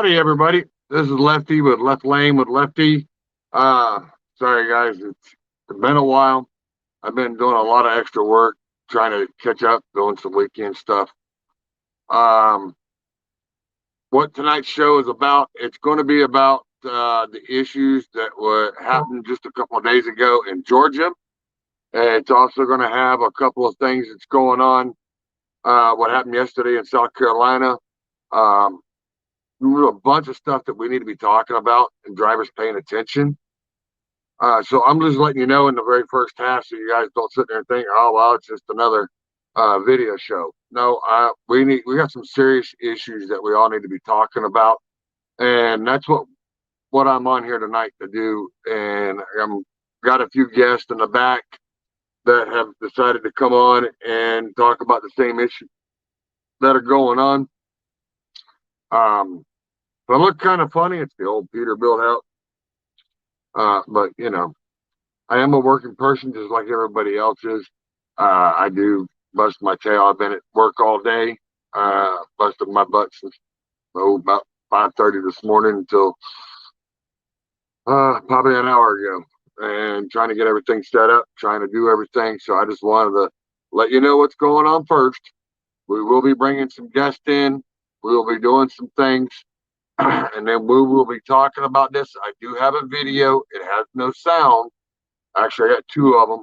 Howdy, everybody. This is Lefty with Left Lane with Lefty. Uh, Sorry, guys. It's been a while. I've been doing a lot of extra work trying to catch up, doing some weekend stuff. Um, what tonight's show is about, it's going to be about the issues that were happened just a couple of days ago in Georgia. It's also going to have a couple of things that's going on, what happened yesterday in South Carolina. Um, there's a bunch of stuff that we need to be talking about and drivers paying attention. So I'm just letting you know in the very first half, so you guys don't sit there and think, "Oh well, it's just another video show." No, we got some serious issues that we all need to be talking about, and that's what I'm on here tonight to do. And I'm got a few guests in the back that have decided to come on and talk about the same issues that are going on. But I look kind of funny. It's the old Peterbilt out. But I am a working person just like everybody else is. I do bust my tail. I've been at work all day. Busted my butt since about 5:30 this morning until probably an hour ago, and trying to get everything set up, trying to do everything. So I just wanted to let you know what's going on first. We will be bringing some guests in. We will be doing some things, and then we will be talking about this. I do have a video. It has no sound. Actually, I got two of them.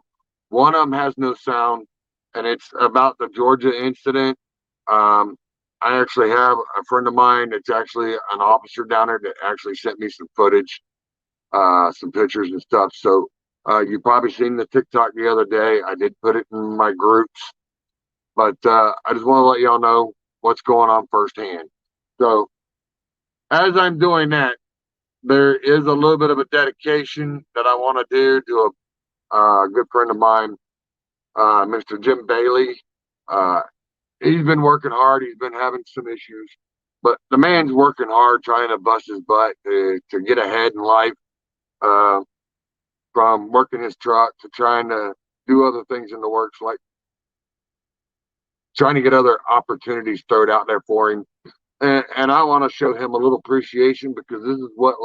One of them has no sound, and it's about the Georgia incident. Um, I actually have a friend of mine that's actually an officer down there that actually sent me some footage, some pictures and stuff. So you probably seen the TikTok the other day. I did put it in my groups, but I just want to let y'all know what's going on firsthand. So as I'm doing that, there is a little bit of a dedication that I want to do to a good friend of mine, Mr. Jim Bailey. Uh, he's been working hard. He's been having some issues, but the man's working hard, trying to bust his butt to get ahead in life. Uh, from working his truck to trying to do other things in the works, like trying to get other opportunities thrown out there for him. And I want to show him a little appreciation because this is what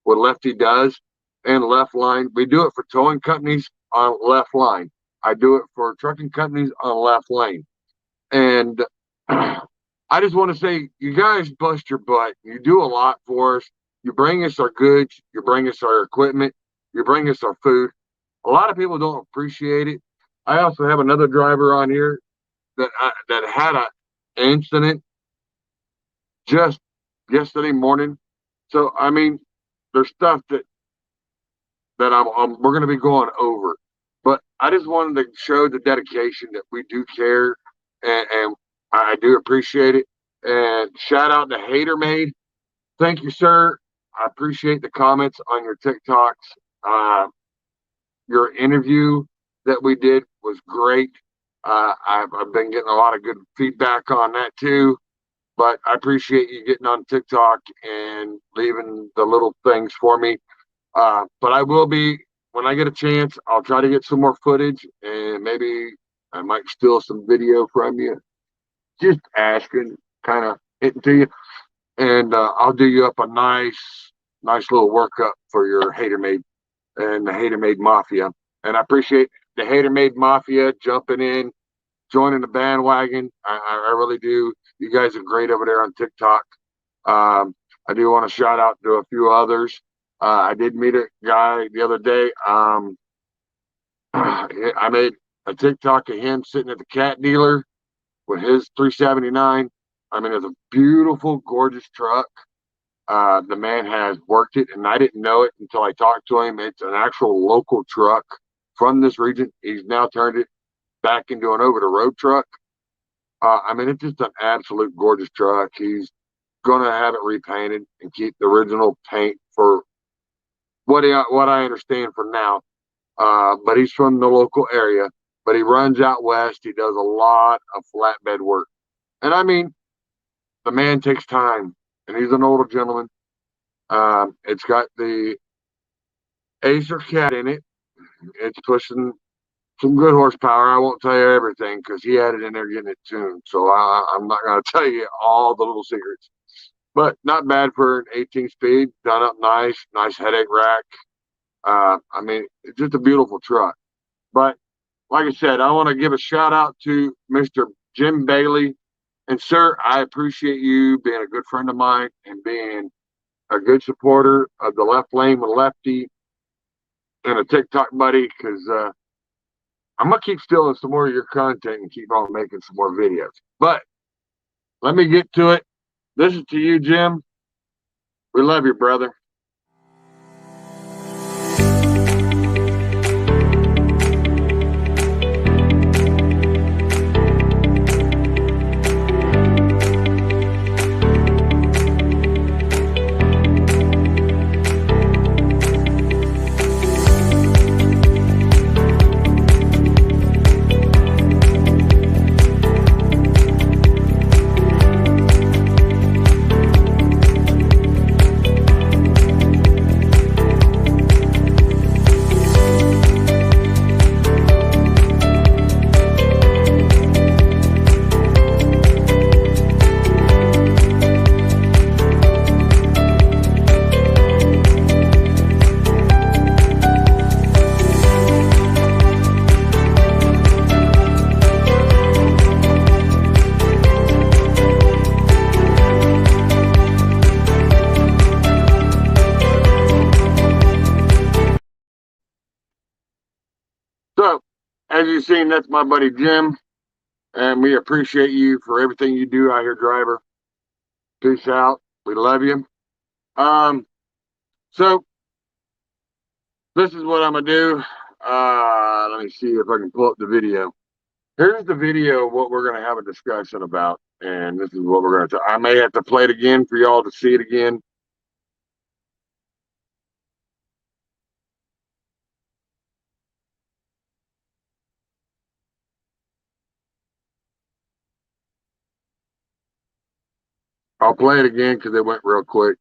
Lefty does, and Left Line. We do it for towing companies on Left Line. I do it for trucking companies on Left Lane. And I just want to say, you guys bust your butt. You do a lot for us. You bring us our goods. You bring us our equipment. You bring us our food. A lot of people don't appreciate it. I also have another driver on here that had an incident just yesterday morning. So I mean, there's stuff that we're going to be going over, but I just wanted to show the dedication that we do care, and I do appreciate it. And shout out to Hater Made. Thank you, sir. I appreciate the comments on your TikToks. Your interview that we did was great. I've been getting a lot of good feedback on that too. But I appreciate you getting on TikTok and leaving the little things for me. But I will be, when I get a chance, I'll try to get some more footage, and maybe I might steal some video from you. Just asking, kind of hitting to you. And I'll do you up a nice little workup for your Hater Made and the Hater Made Mafia. And I appreciate the Hater Made Mafia jumping in, joining the bandwagon. I really do. You guys are great over there on TikTok. I do want to shout out to a few others. I did meet a guy the other day. I made a TikTok of him sitting at the cat dealer with his 379. I mean, it's a beautiful, gorgeous truck. The man has worked it, and I didn't know it until I talked to him. It's an actual local truck from this region. He's now turned it back into an over-the-road truck. I mean, it's just an absolute gorgeous truck. He's going to have it repainted and keep the original paint for what I understand for now. But he's from the local area, but he runs out west. He does a lot of flatbed work. And I mean, the man takes time, and he's an older gentleman. It's got the Acer Cat in it. It's pushing some good horsepower. I won't tell you everything because he had it in there getting it tuned. So I'm not going to tell you all the little secrets. but not bad for an 18 speed. Done up nice, nice headache rack. I mean, it's just a beautiful truck. But like I said, I want to give a shout out to Mr. Jim Bailey. And sir, I appreciate you being a good friend of mine and being a good supporter of the Left Lane with Lefty and a TikTok buddy, because I'm gonna keep stealing some more of your content and keep on making some more videos. But let me get to it. This is to you, Jim. We love you, brother. So, as you've seen, that's my buddy Jim, and we appreciate you for everything you do out here, driver. Peace out. We love you. Um, so this is what I'm gonna do. Let me see if I can pull up the video. Here's the video of what we're gonna have a discussion about, and this is what we're gonna. I may have to play it again for y'all to see it again. I'll play it again because it went real quick.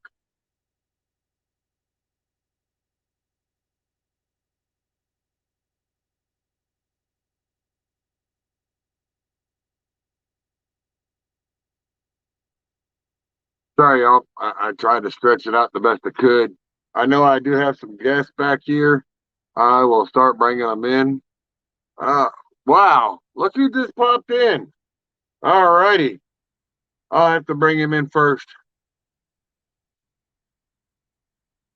Sorry, y'all. I tried to stretch it out the best I could. I know I do have some guests back here. I will start bringing them in. Uh, wow. Look who just popped in. All righty. I'll have to bring him in first.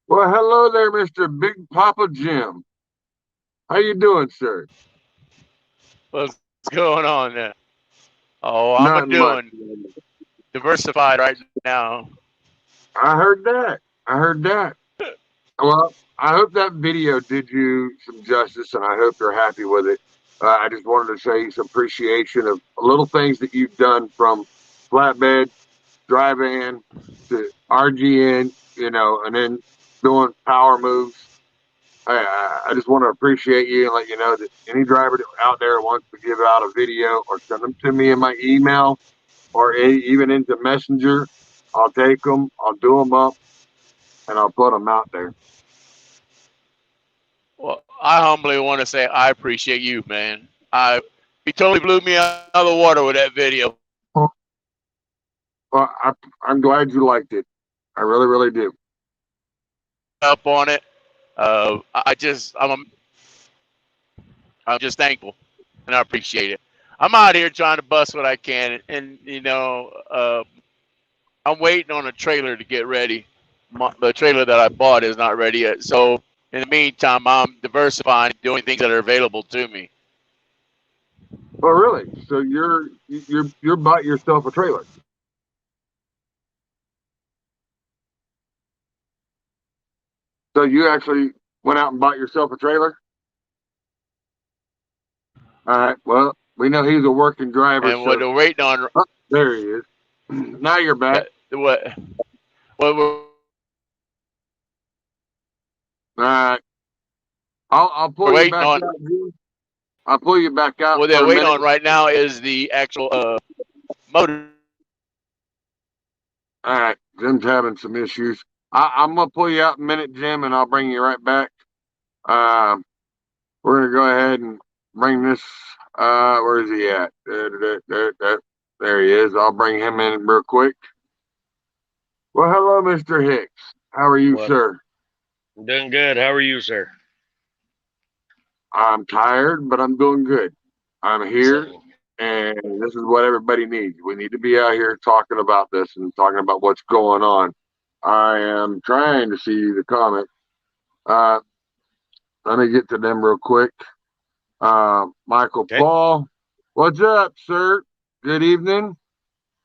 Well, hello there, Mr. Big Papa Jim. How you doing, sir? What's going on there? Oh, I'm a Nothing much. doing diversified right now. I heard that. I heard that. Well, I hope that video did you some justice, and I hope you're happy with it. I just wanted to show you some appreciation of little things that you've done, from flatbed, dry van to RGN, you know, and then doing power moves. I just want to appreciate you and let you know that any driver out there wants to give out a video or send them to me in my email or even into Messenger, I'll take them, I'll do them up, and I'll put them out there. Well, I humbly want to say I appreciate you, man. You totally blew me out of the water with that video. Well, I'm glad you liked it. I really, really do. Up on it. I'm just thankful, and I appreciate it. I'm out here trying to bust what I can, and I'm waiting on a trailer to get ready. The trailer that I bought is not ready yet, so in the meantime, I'm diversifying, doing things that are available to me. Oh, really? So you're bought yourself a trailer? So you actually went out and bought yourself a trailer? All right. Well, we know he's a working driver. And what we're waiting on. Oh, there he is. Now you're back. What? All right. I'll pull you back out. I'll pull you back out. What they're waiting on right now is the actual motor. All right. Jim's having some issues. I'm gonna pull you out in a minute, Jim, and I'll bring you right back. We're gonna go ahead and bring this. Where is he at? There he is. I'll bring him in real quick. Well, hello, Mr. Hicks. How are you, What? sir? I'm doing good. How are you, sir? I'm tired, but I'm doing good. I'm here, Same. and this is what everybody needs. We need to be out here talking about this and talking about what's going on. I am trying to see the comment. Uh, Let me get to them real quick. Michael Okay. Paul, what's up, sir? Good evening.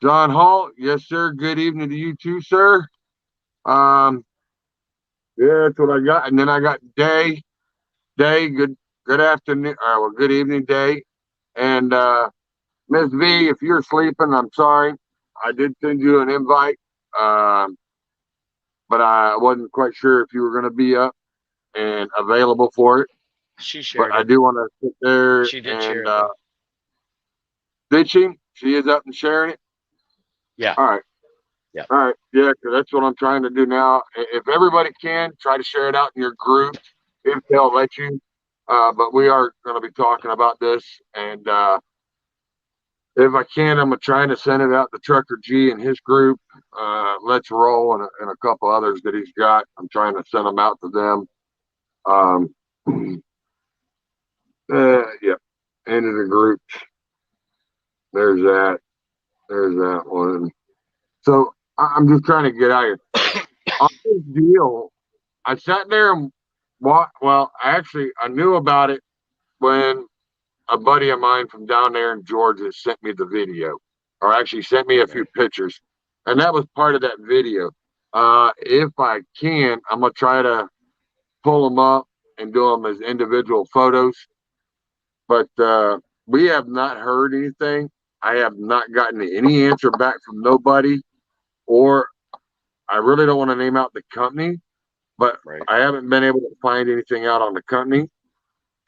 John Hall, yes, sir. Good evening to you too, sir. Um, yeah, that's what I got. And then I got Day, good afternoon, well, good evening, Day. And Miss V, if you're sleeping, I'm sorry. I did send you an invite, um, but I wasn't quite sure if you were going to be up and available for it. She But shared I it. do want to sit there She did share and it, though. did she? She is up and sharing it. Yeah. All right, Yeah. all right, yeah, because that's what I'm trying to do now. If everybody can try to share it out in your group, if they'll let you. But we are going to be talking about this, and if I can, I'm trying to send it out to Trucker G and his group. Let's roll and a couple others that he's got. I'm trying to send them out to them. Um, yeah, into the group. There's that. There's that one. So I'm just trying to get out here on this deal. I sat there and well, actually, I knew about it when a buddy of mine from down there in Georgia sent me the video, or actually sent me a few Right. pictures, and that was part of that video. If I can, I'm gonna try to pull them up and do them as individual photos. But we have not heard anything. I have not gotten any answer back from nobody, or I really don't want to name out the company, but Right. I haven't been able to find anything out on the company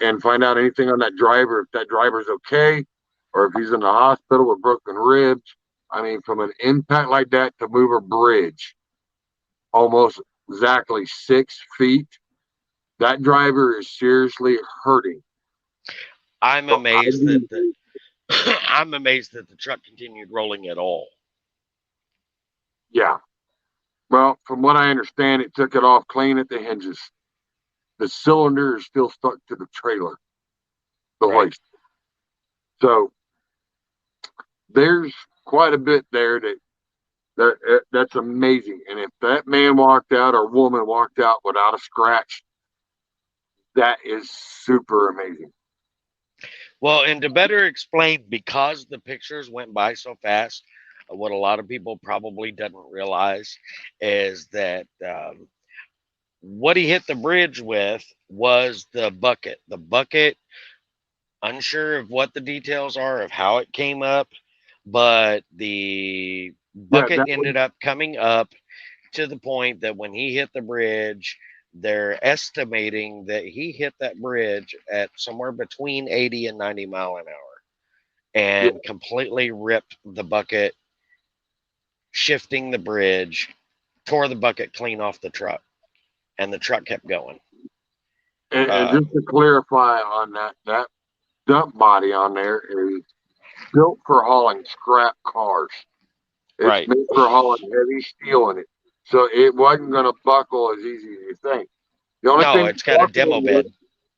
and find out anything on that driver, if that driver's okay, or if he's in the hospital with broken ribs. I mean, from an impact like that to move a bridge almost exactly 6 feet, that driver is seriously hurting. I'm So I amazed that the do, I'm amazed that the truck continued rolling at all. yeah. Well, from what I understand, it took it off clean at the hinges. The cylinder is still stuck to the trailer, the Right. hoist. So there's quite a bit there that's amazing. And if that man walked out or woman walked out without a scratch, that is super amazing. Well, and to better explain, because the pictures went by so fast, what a lot of people probably doesn't realize is that what he hit the bridge with was the bucket. The bucket, unsure of what the details are of how it came up, but the Yeah, bucket that was ended up coming up to the point that when he hit the bridge, they're estimating that he hit that bridge at somewhere between 80 and 90 mile an hour yeah, and completely ripped the bucket, shifting the bridge, tore the bucket clean off the truck, and the truck kept going. and Uh, just to clarify on that, that dump body on there is built for hauling scrap cars. It's right. made for hauling heavy steel in it. So it wasn't going to buckle as easy as you think. The only No, thing it's got a buckled demo was, bed.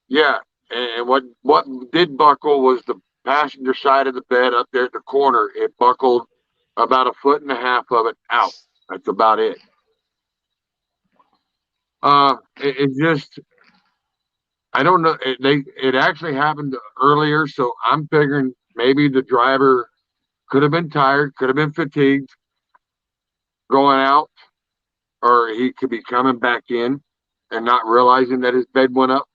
yeah, and what did buckle was the passenger side of the bed up there at the corner. It buckled about a foot and a half of it out. That's about it. It just I don't know. It actually happened earlier, so I'm figuring maybe the driver could have been tired, could have been fatigued going out, or he could be coming back in and not realizing that his bed went up.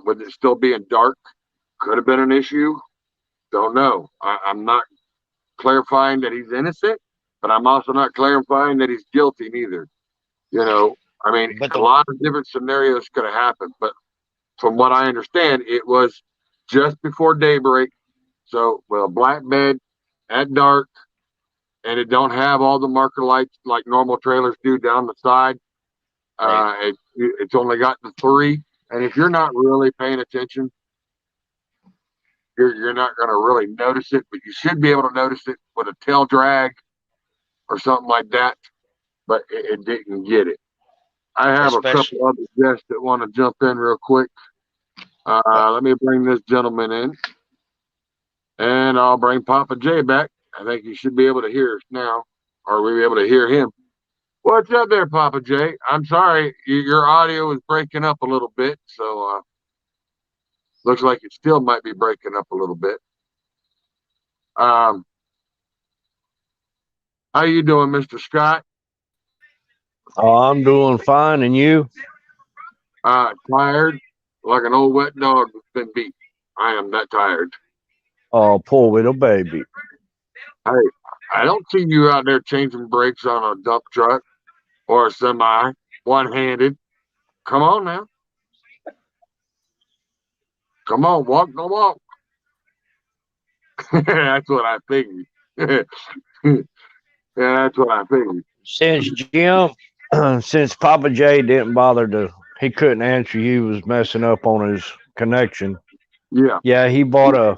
With it still being dark, could have been an issue. Don't know. I'm not clarifying that he's innocent, but I'm also not clarifying that he's guilty neither. You know, I mean, But a the lot of different scenarios could have happened, but from what I understand, it was just before daybreak. So with a black bed at dark, and it don't have all the marker lights like normal trailers do down the side. right. It's only got the three, and if you're not really paying attention, you're not going to really notice it. But you should be able to notice it with a tail drag or something like that, but it didn't get it. I have a Especially- couple other guests that want to jump in real quick. Let me bring this gentleman in, and I'll bring Papa J back. I think he should be able to hear us now, or we'll be able to hear him. What's up there, Papa J? I'm sorry, your audio is breaking up a little bit, so looks like it still might be breaking up a little bit. How you doing, Mr. Scott? Oh, I'm doing fine, and you? Tired, like an old wet dog that's been beat. I am that tired. Oh, poor little baby. I don't see you out there changing brakes on a dump truck or a semi, one-handed. Come on now. Come on, walk the walk. That's what I figured. Yeah, that's what I figured. Since Jim, since Papa J didn't bother he couldn't answer you, was messing up on his connection. Yeah. Yeah, he bought a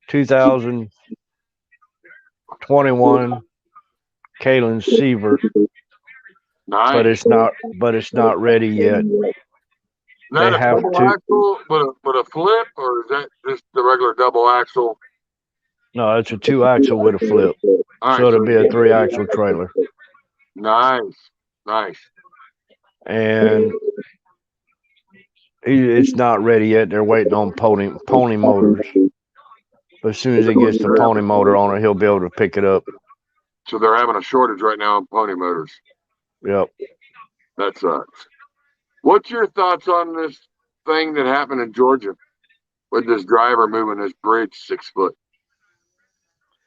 2021 Kalen Sievert, Nice. but it's not ready yet. Is that They a have double to- axle with a flip, or is that just the regular double axle? No, it's a 2-axle with a flip, All right, so it'll be a 3-axle trailer. Nice. And it's not ready yet. They're waiting on pony motors. But as soon as he gets the pony motor on it, he'll be able to pick it up. So they're having a shortage right now on pony motors. Yep. That sucks. What's your thoughts on this thing that happened in Georgia with this driver moving this bridge 6 foot?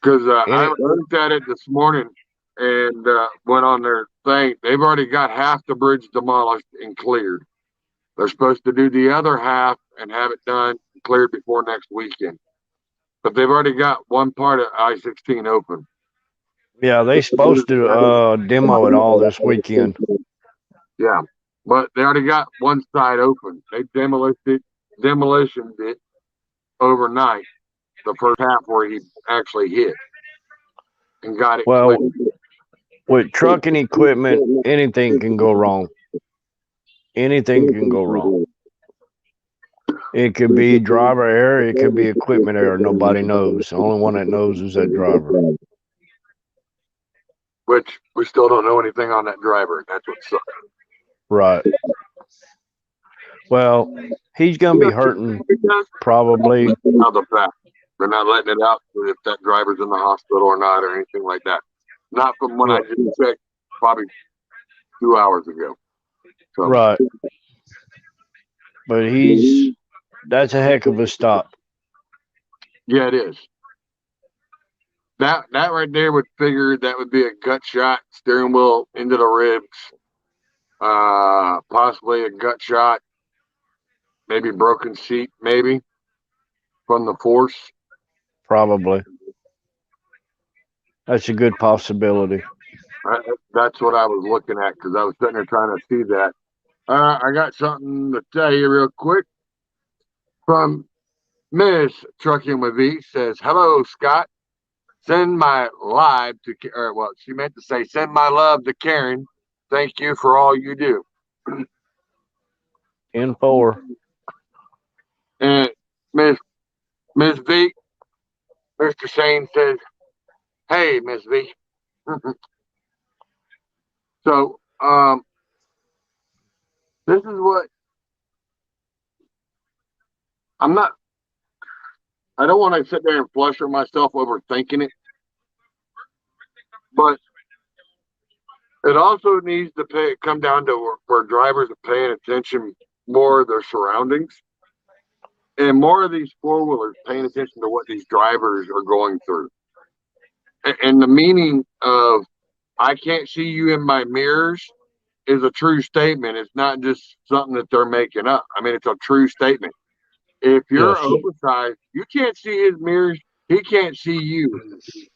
Because I looked at it this morning and went on their thing. They've already got half the bridge demolished and cleared. They're supposed to do the other half and have it done and cleared before next weekend. But they've already got one part of I-16 open. Yeah, they supposed to demo it all this weekend. Yeah, but they already got one side open. They demolitioned it overnight, the first half where he actually hit and got it. Well, cleared. with trucking equipment, anything can go wrong. Anything can go wrong. It could be driver error. It could be equipment error. Nobody knows. The only one that knows is that driver. Which we still don't know anything on that driver. That's what sucks. Right. Well, he's going to be hurting probably. Now the fact they're not letting it out if that driver's in the hospital or not or anything like that. Not from when I did check probably 2 hours ago. So, Right. But that's a heck of a stop. yeah, it is. That right there would figure that would be a gut shot, steering wheel into the ribs, possibly a gut shot, maybe broken seat, maybe from the force. Probably. That's a good possibility. That's what I was looking at because I was sitting there trying to see that. I got something to tell you real quick from Miss Trucking with V. Says, "Hello, Scott. Send my live to, or well, she meant to say, send my love to Karen. Thank you for all you do." 10-4. And Miss V, Mr. Shane says, "Hey, Miss V." So, this is what I don't want to sit there and fluster myself overthinking it, but it also needs to come down to where drivers are paying attention more of their surroundings and more of these four-wheelers paying attention to what these drivers are going through. And the meaning of "I can't see you in my mirrors" is a true statement. It's not just something that they're making up. I mean, it's a true statement. If you're Yes. oversized, you can't see his mirrors. He can't see you.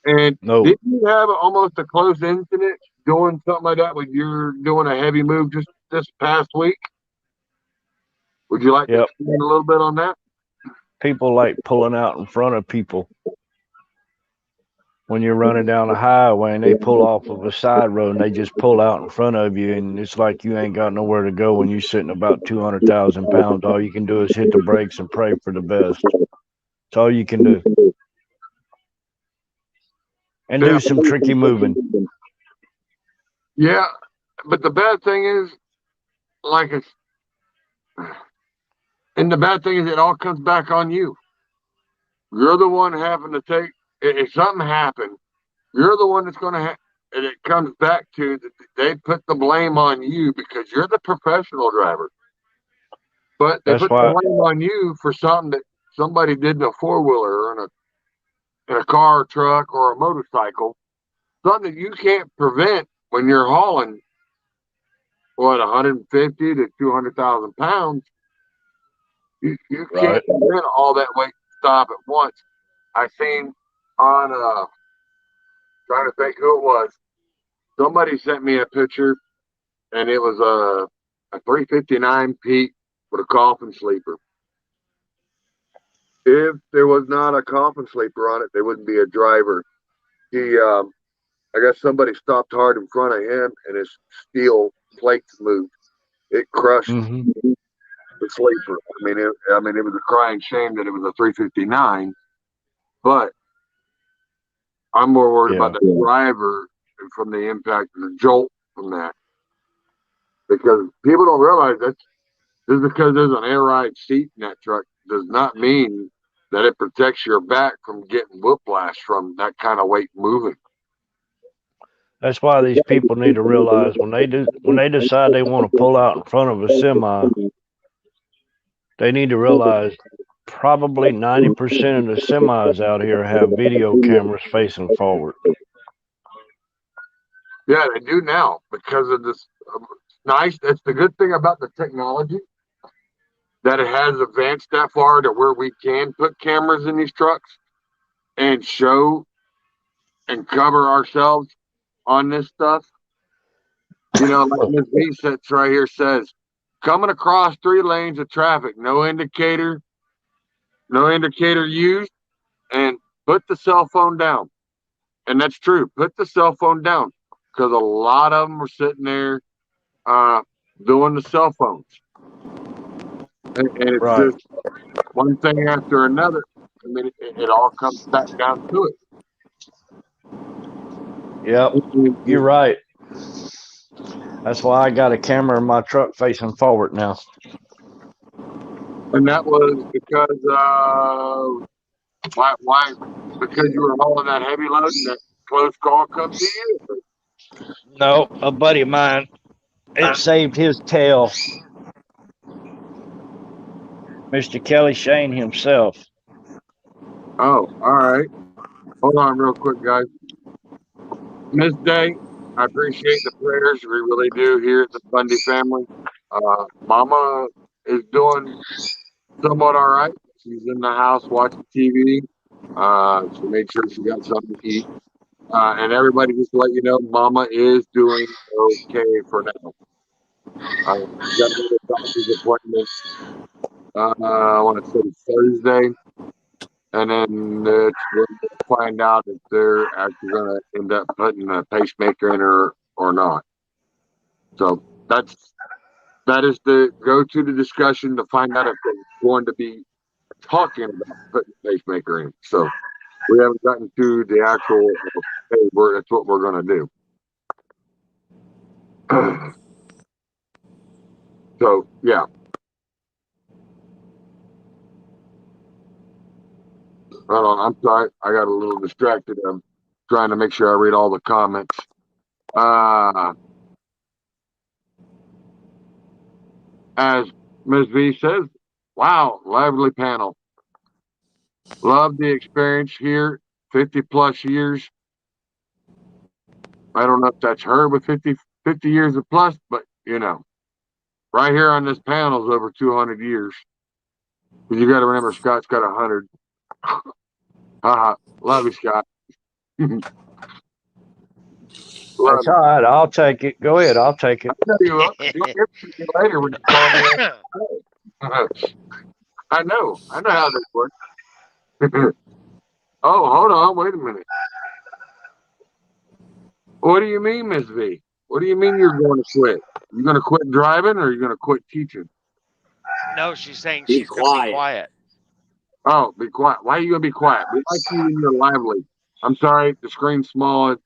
And No. didn't you have almost a close incident doing something like that when you're doing a heavy move just this past week? Would you like to Yep. expand a little bit on that? People like pulling out in front of people. when you're running down the highway and they pull off of a side road and they just pull out in front of you, and it's like you ain't got nowhere to go when you're sitting about 200,000 pounds. All you can do is hit the brakes and pray for the best. That's all you can do. And do some tricky moving. Yeah, but the bad thing is, like it's, and the bad thing is, it all comes back on you. You're the one having to take. If something happened, you're the one that's going to have. And it comes back to that they put the blame on you because you're the professional driver. But they That's put the why. blame on you for something that somebody did in a four-wheeler or in a car, or truck, or a motorcycle. Something that you can't prevent when you're hauling, what, 150 to 200,000 pounds. You Right. can't prevent all that weight to stop at once. I seen on trying to think who it was. Somebody sent me a picture, and it was a 359 Pete with a coffin sleeper. If there was not a coffin sleeper on it, there wouldn't be a driver. He, I guess somebody stopped hard in front of him, and his steel plates moved. It crushed Mm-hmm. the sleeper. I mean, it was a crying shame that it was a 359, but I'm more worried Yeah. about the driver from the impact and the jolt from that, because people don't realize that just because there's an air ride seat in that truck does not mean that it protects your back from getting whiplash from that kind of weight moving. That's why these people need to realize when they decide they want to pull out in front of a semi, they need to realize probably 90% of the semis out here have video cameras facing forward. Yeah, they do now because of this. Nice. That's the good thing about the technology, that it has advanced that far to where we can put cameras in these trucks and show and cover ourselves on this stuff. You know, like Ms. B sits right here says, coming across 3 lanes of traffic, no indicator used, and put the cell phone down. And that's true. Put the cell phone down, because a lot of them are sitting there doing the cell phones. And it's Right. just one thing after another. I mean, it all comes back down to it. Yep. You're right. That's why I got a camera in my truck facing forward now. And that was because why? Because you were hauling that heavy load and that close call comes to you. No, a buddy of mine, it saved his tail. Mr. Kelly Shane himself. Oh, all right. Hold on real quick, guys. Miss Day, I appreciate the prayers. We really do here at the Bundy family. Mama is doing somewhat all right. She's in the house watching TV. She made sure she got something to eat. And everybody, just to let you know, Mama is doing okay for now. Got another doctor's appointment. I want to say Thursday, and then we'll find out if they're actually going to end up putting a pacemaker in her or not. So that is the go-to the discussion to find out if they're going to be talking about putting a pacemaker in. So we haven't gotten to the actual. That's what we're going to do. So yeah. Hold on, I'm sorry. I got a little distracted. I'm trying to make sure I read all the comments. As Ms. V says, wow, lively panel. Love the experience here, 50 plus years. I don't know if that's her with 50 years or plus, but you know, right here on this panel is over 200 years. But you got to remember, Scott's got 100. Haha, love you, Scott. That's all right. I'll take it. Go ahead. I'll take it. I'll tell you what, I'll get to you later when you call me. I know how this works. Oh, hold on, wait a minute. What do you mean, Ms. V? What do you mean you're going to quit? You going to quit driving or you going to quit teaching? No, she's saying Be she's going to be quiet. quiet. Oh, be quiet. Why are you going to be quiet? We like you when you're lively. I'm sorry, the screen's small. It's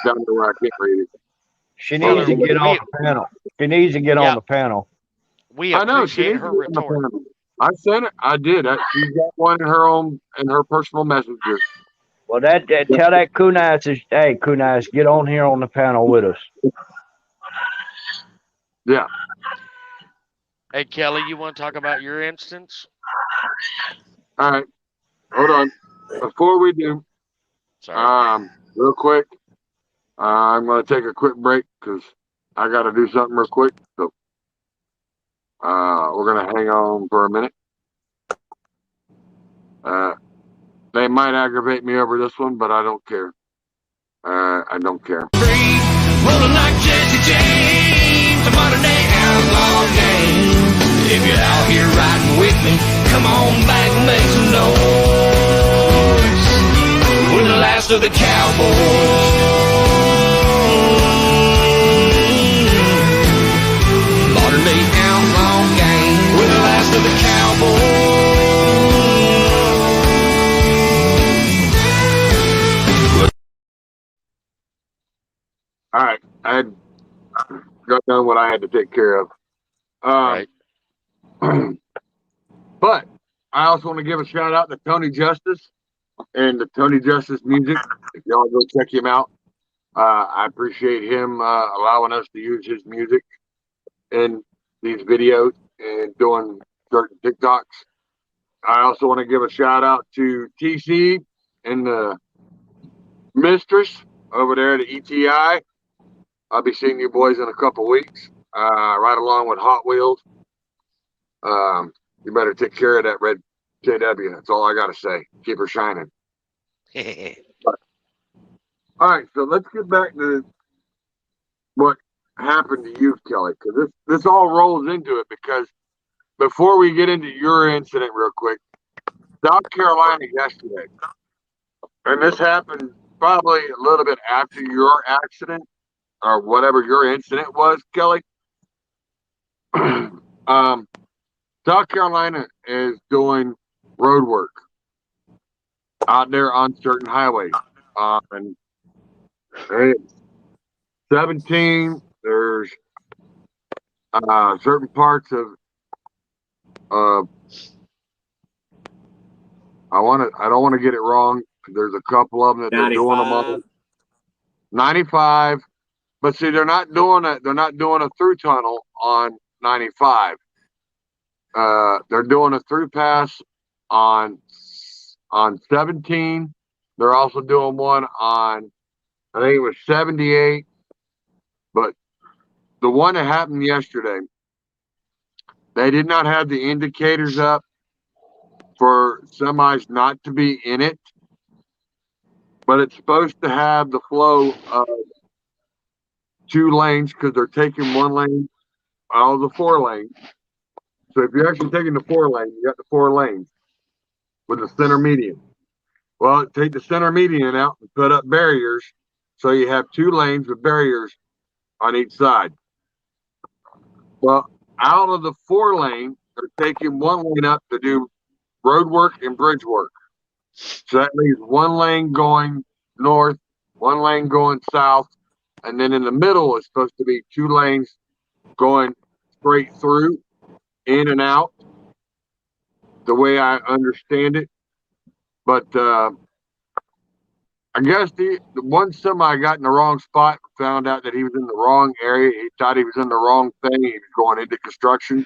down to where I can't read it. She Well, needs to get on the panel. She needs to get on the panel. We I know, she appreciate needs her to get on the retort. panel. I sent it. I did. She's got one in her personal messenger. Well, tell that Kunas, hey, Kunas, get on here on the panel with us. Yeah. Hey, Kelly, you want to talk about your instance? All right. Hold on. Before we do, Sorry. real quick, I'm going to take a quick break because I got to do something real quick. So, we're going to hang on for a minute. They might aggravate me over this one, but I don't care. I don't care. Rolling like Jesse James, a modern day outlaw game. If you're out here riding with me, come on back and make some noise. We're the last of the cowboys. Modern day outlaw gang. We're the last of the cowboys. All right. I had got done what I had to take care of. Right. But I also want to give a shout out to Tony Justice and the Tony Justice music. If y'all go check him out, I appreciate him allowing us to use his music in these videos and doing certain TikToks. I also want to give a shout out to TC and the mistress over there at ETI. I'll be seeing you boys in a couple weeks, right along with Hot Wheels. You better take care of that red JW. That's all I got to say. Keep her shining. All right, so let's get back to what happened to you, Kelly, because this all rolls into it. Because before we get into your incident real quick, South Carolina yesterday, and this happened probably a little bit after your accident or whatever your incident was, Kelly. South Carolina is doing road work out there on certain highways. And 17, there's certain parts of I don't want to get it wrong. There's a couple of them that they're doing them on 95, but see, they're not doing a through tunnel on 95. They're doing a through pass on 17. They're also doing one on, I think it was 78. But the one that happened yesterday, they did not have the indicators up for semis not to be in it, but it's supposed to have the flow of 2 lanes because they're taking 1 lane out of the 4 lanes. So if you're actually taking the 4 lane, you got the 4 lanes with the center median. Well, take the center median out and put up barriers so you have 2 lanes with barriers on each side. Well, out of the 4 lane, they're taking 1 lane up to do road work and bridge work. So that leaves 1 lane going north, 1 lane going south, and then in the middle is supposed to be 2 lanes going straight through, in and out, the way I understand it. But I guess the one semi got in the wrong spot, found out that he was in the wrong area. He thought he was in the wrong thing. He was going into construction.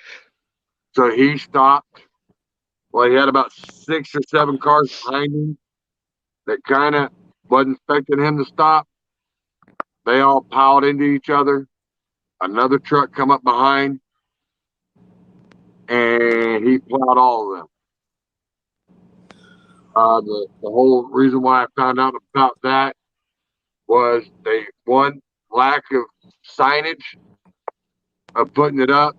So he stopped. Well, he had about 6 or 7 cars behind him that kind of wasn't expecting him to stop. They all piled into each other. Another truck come up behind, and he plowed all of them. The whole reason why I found out about that was one, lack of signage of putting it up.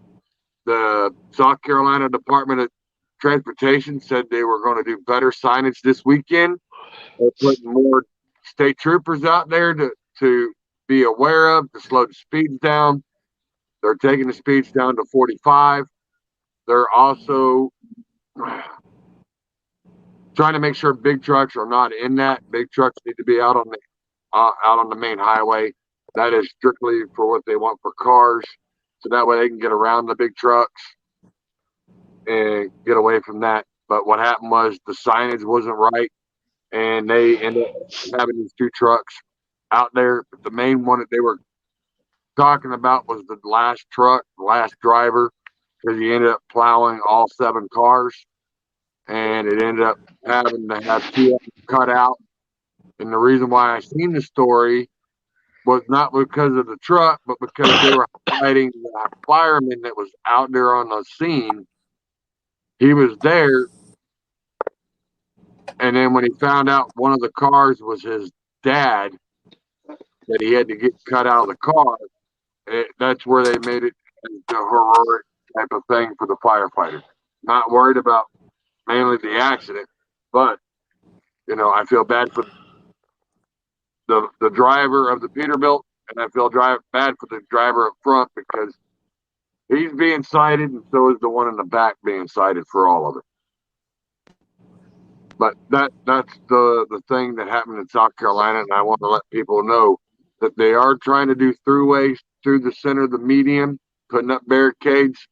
The South Carolina Department of Transportation said they were going to do better signage this weekend. They're putting more state troopers out there to to be aware of, to slow the speeds down. They're taking the speeds down to 45. They're also trying to make sure big trucks are not in that. Big trucks need to be out on the main highway. That is strictly for what they want for cars, so that way they can get around the big trucks and get away from that. But what happened was the signage wasn't right, and they ended up having these two trucks out there. But the main one that they were talking about was the last truck, the last driver, because he ended up plowing all 7 cars, and it ended up having to have 2 of them cut out. And the reason why I seen the story was not because of the truck, but because they were fighting the fireman that was out there on the scene. He was there, and then when he found out one of the cars was his dad, that he had to get cut out of the car, that's where they made it the heroic type of thing for the firefighters. Not worried about mainly the accident, but you know, I feel bad for the driver of the Peterbilt, and I feel bad for the driver up front because he's being cited, and so is the one in the back being cited for all of it. But that's the thing that happened in South Carolina, and I want to let people know that they are trying to do throughways through the center of the median, putting up barricades,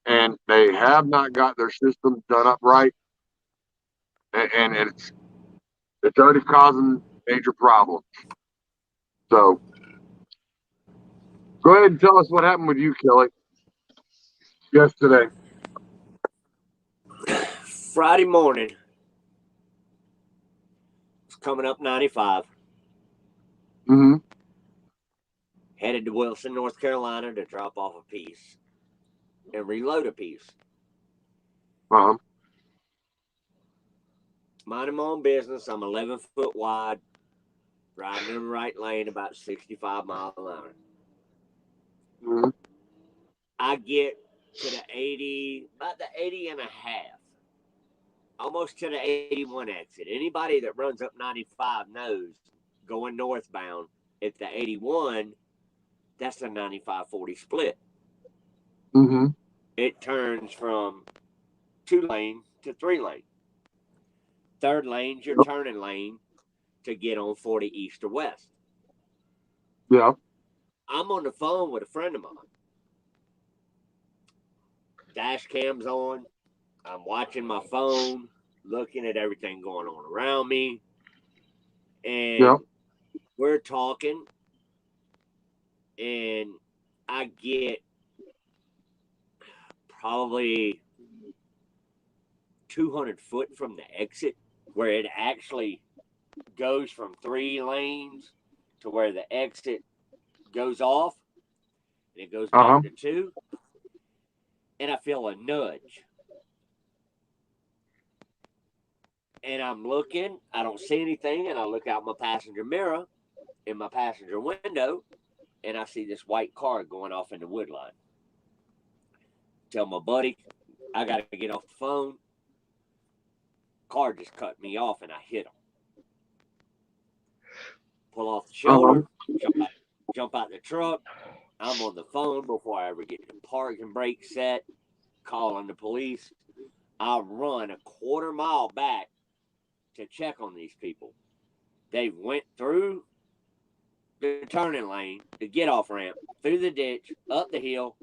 and they have not got their system done up right, and it's already causing major problems. So go ahead and tell us what happened with you, Kelly, yesterday. Friday morning, it's coming up 95. Mm-hmm. Headed to Wilson, North Carolina to drop off a piece and reload a piece. Uh-huh. Minding my own business. I'm 11 foot wide, riding in the right lane about 65 miles an hour. Mm-hmm. I get to the 80, about the 80 and a half, almost to the 81 exit. Anybody that runs up 95 knows going northbound at the 81, that's a 95-40 split. Mm-hmm. It turns from 2 lane to 3 lane. 3rd lane's your turning lane to get on 40 east or west. Yeah. I'm on the phone with a friend of mine. Dash cam's on. I'm watching my phone, looking at everything going on around me. And we're talking, and I get probably 200 foot from the exit where it actually goes from 3 lanes to where the exit goes off, and it goes back to 2, and I feel a nudge. And I'm looking, I don't see anything, and I look out my passenger mirror in my passenger window, and I see this white car going off in the wood line. Tell my buddy, I got to get off the phone. Car just cut me off, and I hit him. Pull off the shoulder, jump out the truck. I'm on the phone before I ever get the parking brake set, calling the police. I run a quarter mile back to check on these people. They went through the turning lane, the get off ramp, through the ditch, up the hill,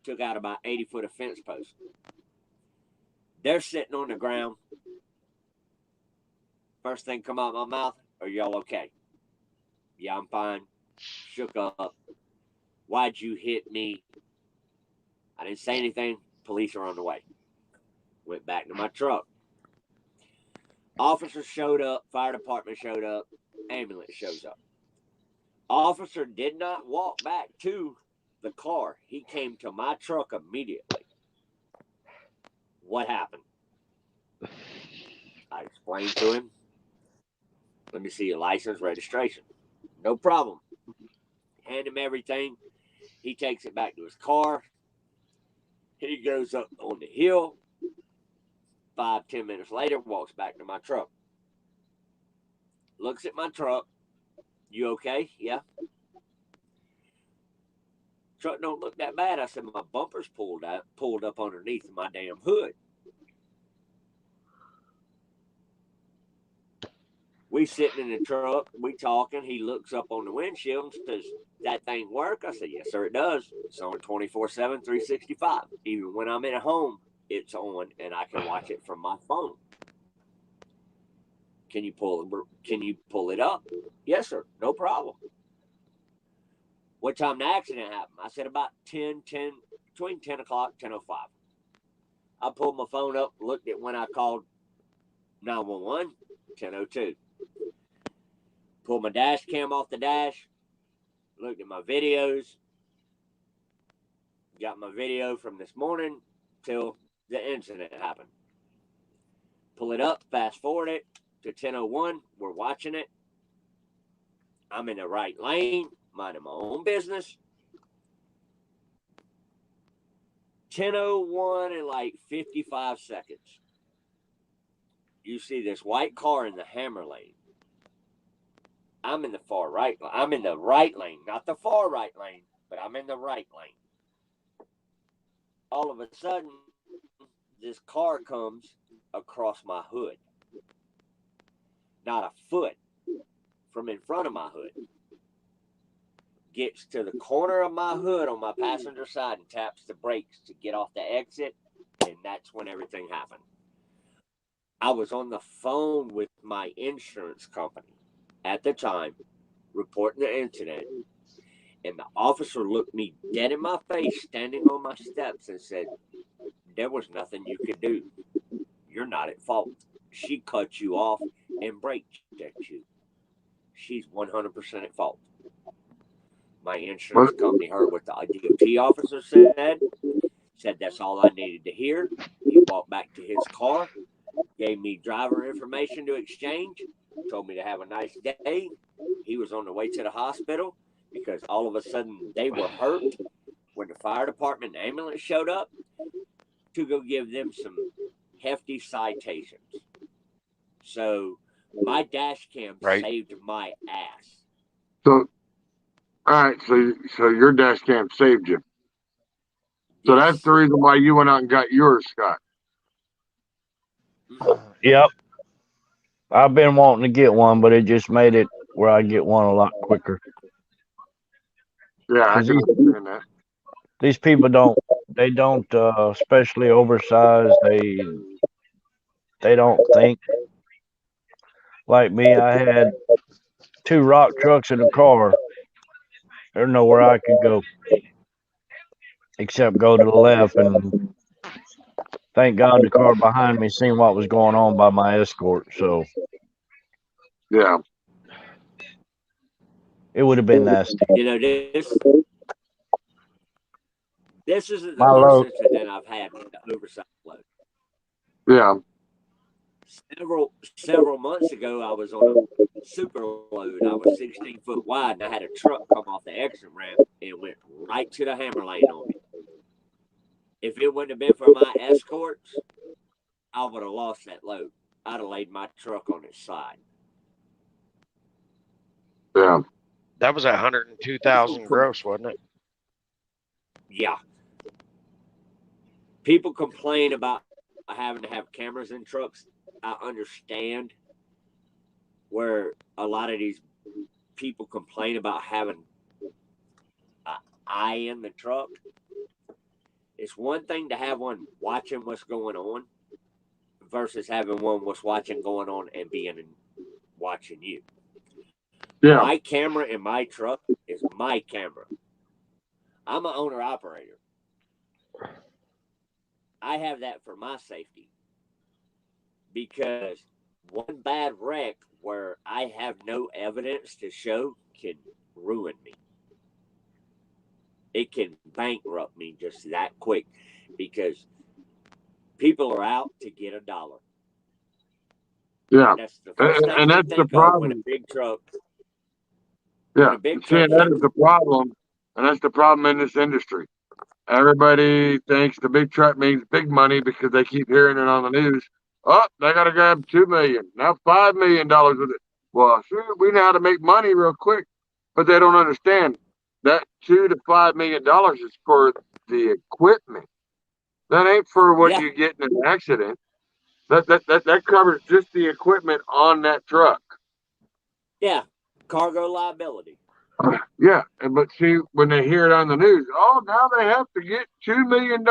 took out about 80 foot of fence post. They're sitting on the ground. First thing come out of my mouth, are y'all okay? Yeah, I'm fine. Shook up. Why'd you hit me? I didn't say anything. Police are on the way. Went back to my truck. Officers showed up. Fire department showed up. Ambulance shows up. Officer did not walk back to the car. He came to my truck immediately. What happened? I explained to him. Let me see your license, registration. No problem. Hand him everything. He takes it back to his car. He goes up on the hill. 5-10 minutes later, walks back to my truck. Looks at my truck. You okay? Yeah. Truck don't look that bad. I said, my bumper's pulled up underneath my damn hood. We sitting in the truck, we talking. He looks up on the windshield and says, that thing work? I said, yes, sir, it does. It's on 24/7, 365. Even when I'm at home, it's on, and I can watch it from my phone. Can you pull it up? Yes, sir, no problem. What time the accident happened? I said about between 10 o'clock, 10:05. I pulled my phone up, looked at when I called 911, 10:02. Pulled my dash cam off the dash, looked at my videos, got my video from this morning till the incident happened. Pull it up, fast forward it to 10:01. We're watching it. I'm in the right lane, minding my own business. 10:01 in like 55 seconds. You see this white car in the hammer lane. I'm in the far right. I'm in the right lane, not the far right lane, but I'm in the right lane. All of a sudden, this car comes across my hood. Not a foot from in front of my hood. Gets to the corner of my hood on my passenger side and taps the brakes to get off the exit, and that's when everything happened. I was on the phone with my insurance company at the time, reporting the incident, and the officer looked me dead in my face, standing on my steps, and said, there was nothing you could do. You're not at fault. She cut you off and brake checked you. She's 100% at fault. My insurance company heard what the DOT officer said that's all I needed to hear. He walked back to his car, gave me driver information to exchange, told me to have a nice day. He was on the way to the hospital because all of a sudden they were hurt when the fire department and ambulance showed up to go give them some hefty citations. So my dash cam saved my ass. So, all right. So your dash cam saved you. So Yes. that's the reason why you went out and got yours, Scott. Yep. I've been wanting to get one, but it just made it where I get one a lot quicker. Yeah, I 'Cause can understand that. these people don't, especially oversized, they don't think like me. I had 2 rock trucks in a car. There's nowhere I could go except go to the left, and thank God the car behind me seen what was going on by my escort, so Yeah. it would have been nasty. You know, this isn't the My load. first incident I've had with the oversized load. Yeah. Several months ago, I was on a super load. I was 16 foot wide, and I had a truck come off the exit ramp and went right to the hammer lane on me. If it wouldn't have been for my escorts, I would have lost that load. I'd have laid my truck on its side. Yeah. That was 102,000 gross, wasn't it? Yeah. People complain about having to have cameras in trucks. I understand where a lot of these people complain about having an eye in the truck. It's one thing to have one watching what's going on versus having one what's watching going on and watching you. Yeah. My camera in my truck is my camera. I'm an owner operator. I have that for my safety because one bad wreck where I have no evidence to show can ruin me. It can bankrupt me just that quick because people are out to get $1. Yeah. That's the first thing And they that's the think of when a problem. big truck. Yeah. A big See, truck that hits is the problem. And that's the problem in this industry. Everybody thinks the big truck means big money because they keep hearing it on the news. Oh, they got to grab $2 million, now $5 million with it. Well, shoot, we know how to make money real quick, but they don't understand that $2 to $5 million is for the equipment. That ain't for what Yeah. you get in an accident. That covers just the equipment on that truck. Yeah. Cargo liability. Yeah, but see, when they hear it on the news, oh, now they have to get $2 million.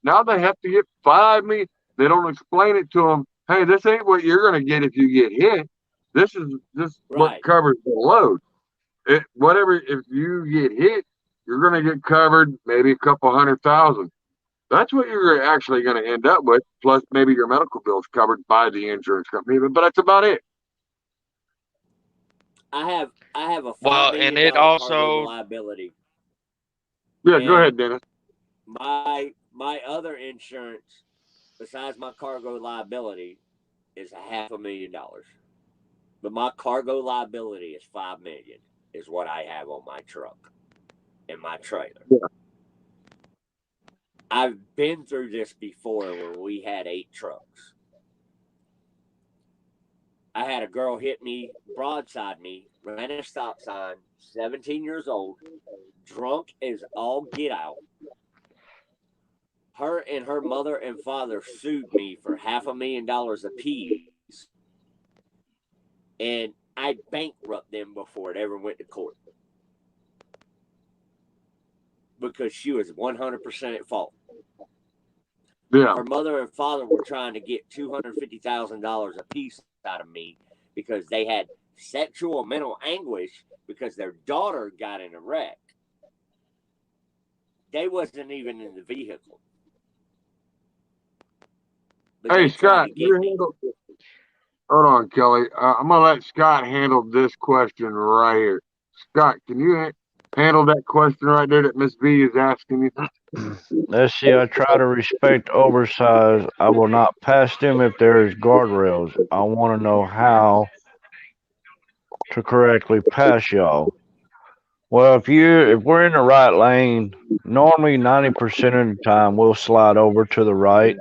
Now they have to get $5 million. They don't explain it to them. Hey, this ain't what you're going to get if you get hit. This is just what Right. covers the load. Whatever, if you get hit, you're going to get covered maybe a couple 100,000. That's what you're actually going to end up with. Plus, maybe your medical bill's covered by the insurance company, but that's about it. I have a $5 Well, million and it cargo also liability. Yeah, go And ahead, Dennis. my other insurance, besides my cargo liability, is $500,000. But my cargo liability is $5 million, is what I have on my truck and my trailer. Yeah. I've been through this before when we had 8 trucks. I had a girl hit me, broadside me, ran a stop sign, 17 years old, drunk as all get out. Her and her mother and father sued me for $500,000 apiece. And I bankrupted them before it ever went to court. Because she was 100% at fault. Yeah. Her mother and father were trying to get $250,000 apiece out of me because they had sexual and mental anguish because their daughter got in a wreck. They wasn't even in the vehicle. But Hey, they tried Scott, to you get me. handle. Hold on, Kelly. I'm gonna let Scott handle this question right here. Scott, can you handle that question right there that Miss V is asking you? Let's see. I try to respect oversized. I will not pass them if there is guardrails. I want to know how to correctly pass y'all. Well, if we're in the right lane, normally 90% of the time we'll slide over to the right.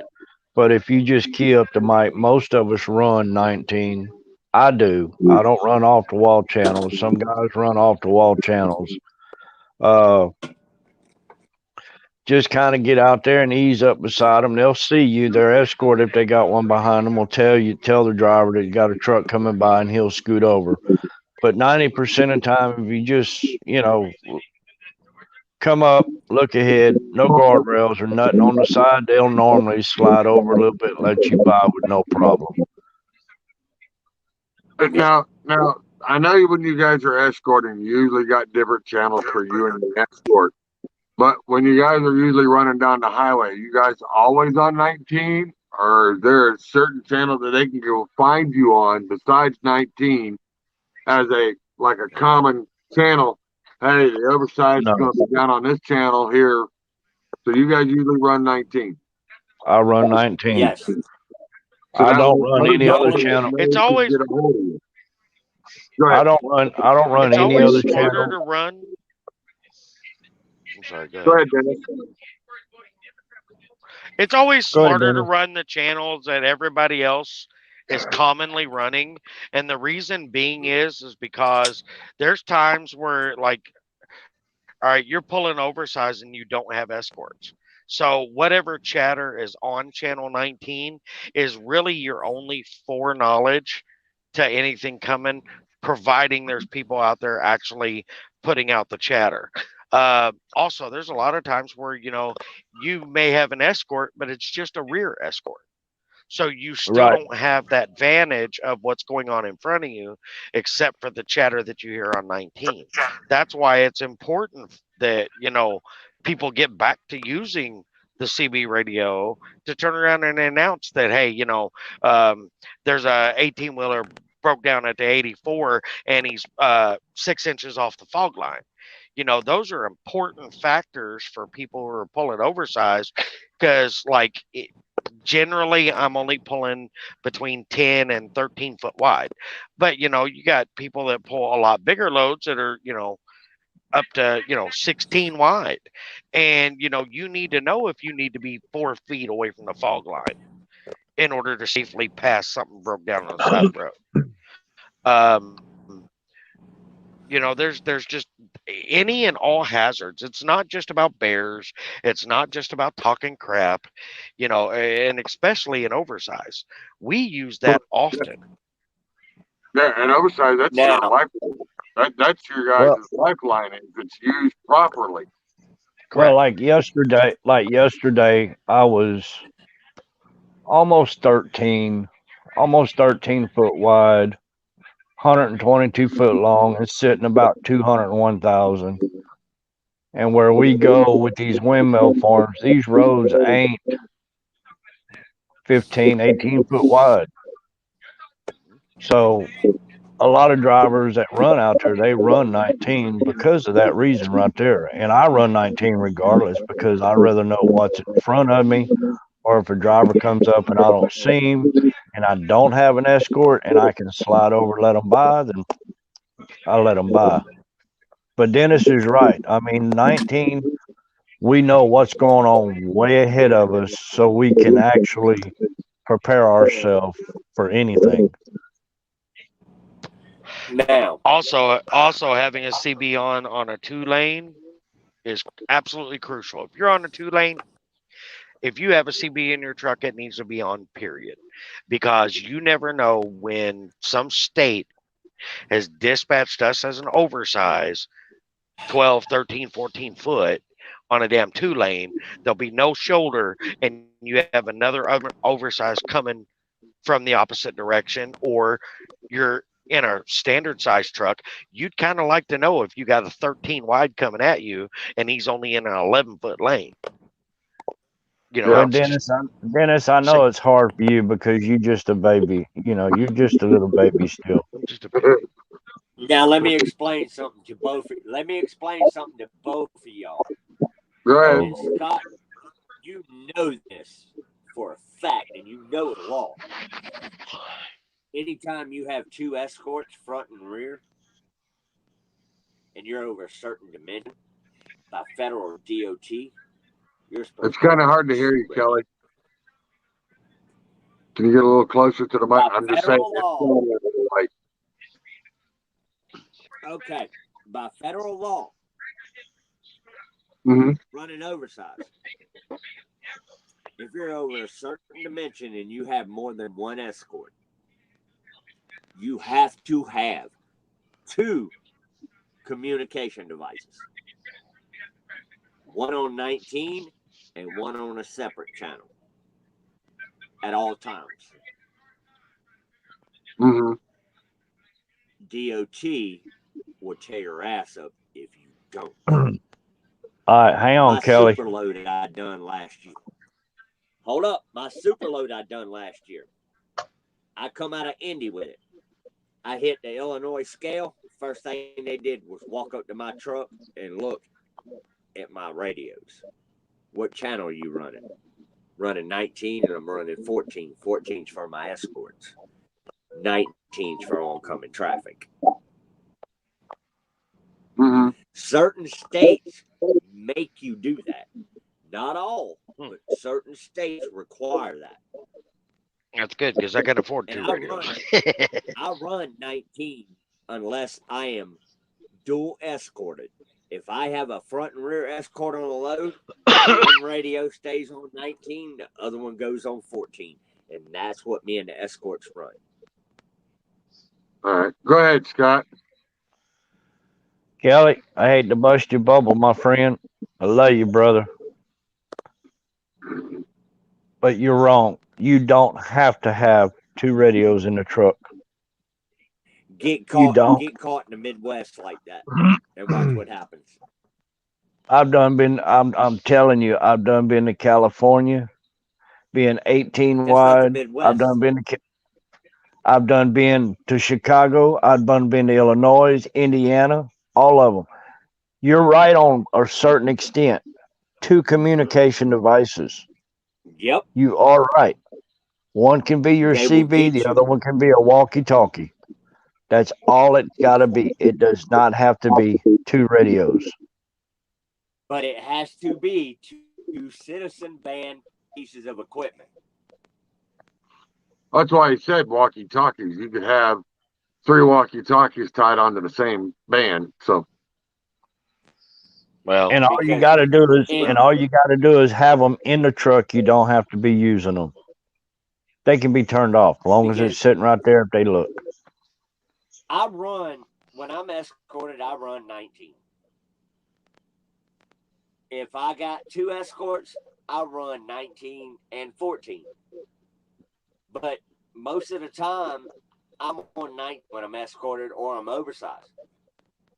But if you just key up the mic, most of us run 19. I do. I don't run off the wall channels. Some guys run off the wall channels. Uh, just kind of get out there and ease up beside them. They'll see you. Their escort, if they got one behind them, will tell the driver that you got a truck coming by, and he'll scoot over. But 90% of the time, if you just, come up, look ahead, no guardrails or nothing on the side, they'll normally slide over a little bit, let you by with no problem. Now, I know when you guys are escorting, you usually got different channels for you and the escort. But when you guys are usually running down the highway, you guys always on 19, or is there a certain channel that they can go find you on besides 19 as a common channel? Hey, the oversized No. is going to be down on this channel here. So you guys usually run 19. I run 19. Yes. So I that don't way run any other nobody channel. knows It's to always get a hold of you. Go ahead. I don't run it's any always other smarter channel. to run. I'm sorry, go Go ahead. ahead, Dennis. It's always Go ahead, smarter to Dennis. run the channels that everybody else is commonly running. And the reason being is because there's times where, like, all right, you're pulling oversized and you don't have escorts. So whatever chatter is on channel 19 is really your only foreknowledge to anything coming, providing there's people out there actually putting out the chatter. Also, there's a lot of times where, you may have an escort, but it's just a rear escort. So you still Right. don't have that vantage of what's going on in front of you, except for the chatter that you hear on 19. That's why it's important that, people get back to using the CB radio to turn around and announce that, hey, there's a 18-wheeler broke down at the 84 and he's 6 inches off the fog line. Those are important factors for people who are pulling oversized because, generally I'm only pulling between 10 and 13 foot wide. But, you got people that pull a lot bigger loads that are, up to, 16 wide. And, you need to know if you need to be 4 feet away from the fog line in order to safely pass something broke down on the side of the road. Um, there's just any and all hazards. It's not just about bears. It's not just about talking crap, and especially in oversize. We use that often. Yeah, and oversized, that's your Now, life. That's your guys' Well, lifeline if it's used properly. well, Correct. like yesterday, I was almost 13 foot wide, 122 foot long, and sitting about 201,000. And where we go with these windmill farms, these roads ain't 15, 18 foot wide. So a lot of drivers that run out there, they run 19 because of that reason right there. And I run 19 regardless because I rather know what's in front of me, or if a driver comes up and I don't see him and I don't have an escort and I can slide over, let them by, then I let them by. But Dennis is right. I mean, 19, we know what's going on way ahead of us, so we can actually prepare ourselves for anything. now, Also having a CB on a 2-lane is absolutely crucial. If you're on a 2-lane, if you have a CB in your truck, it needs to be on, period, because you never know when some state has dispatched us as an oversize 12, 13, 14 foot on a damn 2-lane. There'll be no shoulder, and you have another oversize coming from the opposite direction, or you're in a standard size truck. You'd kind of like to know if you got a 13 wide coming at you and he's only in an 11-foot lane. Well, It's just Dennis, I know it's hard for you because you just a baby. You're just a little baby still. just a now let me explain something to both. Let me explain something to both of y'all. Go ahead. And Scott, you know this for a fact, and you know the law. Anytime you have 2 escorts, front and rear, and you're over a certain dimension by federal DOT, you're supposed It's kind of hard to hear you, Kelly. Can you get a little closer to the mic? By I'm just saying. federal law. Like, Okay, by federal law, mhm. running oversized. If you're over a certain dimension and you have more than 1 escort, you have to have 2 communication devices. One on 19 and one on a separate channel at all times. Mhm. DOT will tear your ass up if you don't. All right, hang on, My Kelly. super load I done last year. Hold up, my super load I done last year. I come out of Indy with it. I hit the Illinois scale. First thing they did was walk up to my truck and look at my radios. What channel are you running? Running 19 and I'm running 14. 14's for my escorts. 19's for oncoming traffic. Mhm. Certain states make you do that. Not all, but certain states require that. That's good because I can afford And 2 radios. I run 19 unless I am dual escorted. If I have a front and rear escort on a load, one radio stays on 19, the other one goes on 14. And that's what me and the escorts run. All right. Go ahead, Scott. Kelly, I hate to bust your bubble, my friend. I love you, brother. But you're wrong. You don't have to have 2 radios in the truck. Get You don't. caught in the Midwest like that and watch what happens. I'm telling you, I've done been to California, being 18 That's not the wide. Midwest. I've done been to Chicago. I've done been to Illinois, Indiana, all of them. You're right on a certain extent. 2 communication devices. Yep. You are right. One can be your They will CB, get the you. other one can be a walkie-talkie. That's all it's got to be. It does not have to be 2 radios. But it has to be 2 citizen band pieces of equipment. That's why he said walkie-talkies. You could have 3 walkie-talkies tied onto the same band. So Well, And all you Because- got to do is, and- and all you got to do is have them in the truck. You don't have to be using them. They can be turned off as long as it's sitting right there if they look. I run, when I'm escorted, I run 19. If I got 2 escorts, I run 19 and 14. But most of the time, I'm on 19 when I'm escorted or I'm oversized.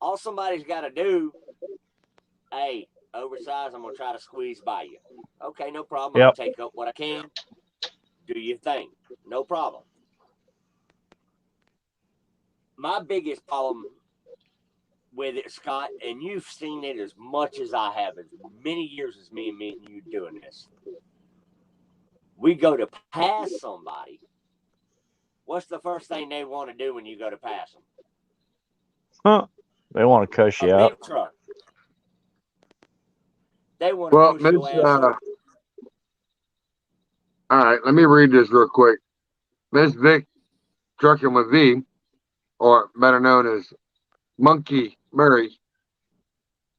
All somebody's got to do, hey, oversized, I'm going to try to squeeze by you. Okay, no problem. I'll Yep. take up what I can. Do your thing. No problem. My biggest problem with it, Scott, and you've seen it as much as I have, as many years as me and you doing this. We go to pass somebody. What's the first thing they want to do when you go to pass them? Huh? They want to cuss you A out. big truck. They want to well, push Miss, your ass up. all right, let me read this real quick. Miss Vic Trucking with V, or better known as Monkey Murray.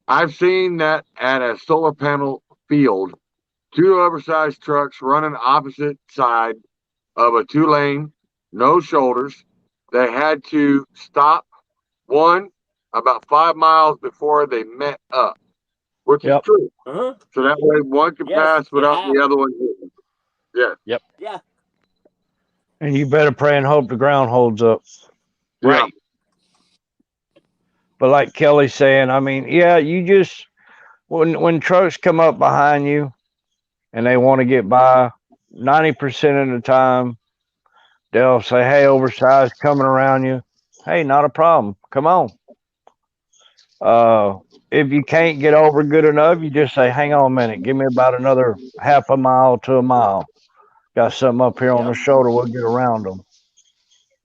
I've seen that at a solar panel field. 2 oversized trucks running opposite side of a 2-lane, no shoulders. They had to stop one about 5 miles before they met up, which Yep. is true. Uh-huh. So that way one can Yes, pass it without the happened. other one hitting. Yeah. Yeah. And you better pray and hope the ground holds up. right. But like Kelly's saying, I mean, yeah, you just when trucks come up behind you and they want to get by, 90% of the time they'll say, "Hey, oversized coming around you." Hey, not a problem. Come on. If you can't get over good enough, you just say, "Hang on a minute. Give me about another half a mile to a mile. Got something up here on the Yep. shoulder. We'll get around them."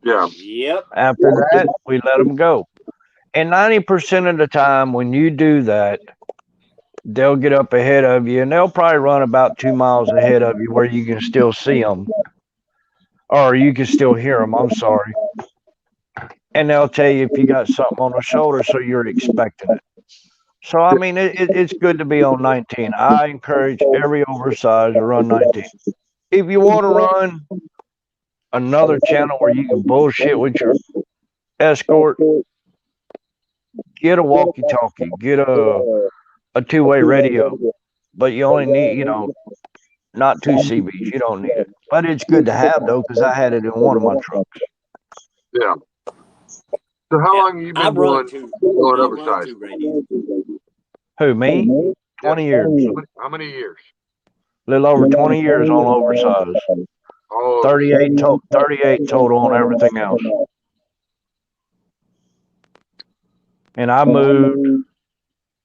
Yeah. Yep. After that, we let them go. And 90% of the time, when you do that, they'll get up ahead of you and they'll probably run about 2 miles ahead of you where you can still see them or you can still hear them. I'm sorry. And they'll tell you if you got something on the shoulder, so you're expecting it. So, I mean, it's good to be on 19. I encourage every oversized to run 19. If you want to run another channel where you can bullshit with your escort, get a walkie-talkie, get a 2-way radio, but you only need, not 2 CBs. You don't need it. But it's good to have, though, because I had it in one of my trucks. Yeah. So how Yeah. long have you I been run doing 2. going I run oversized? 2 radios. Who, me? 20 years. How many years? A little over 20 years on oversized. Oh, 38 total on everything else. And I moved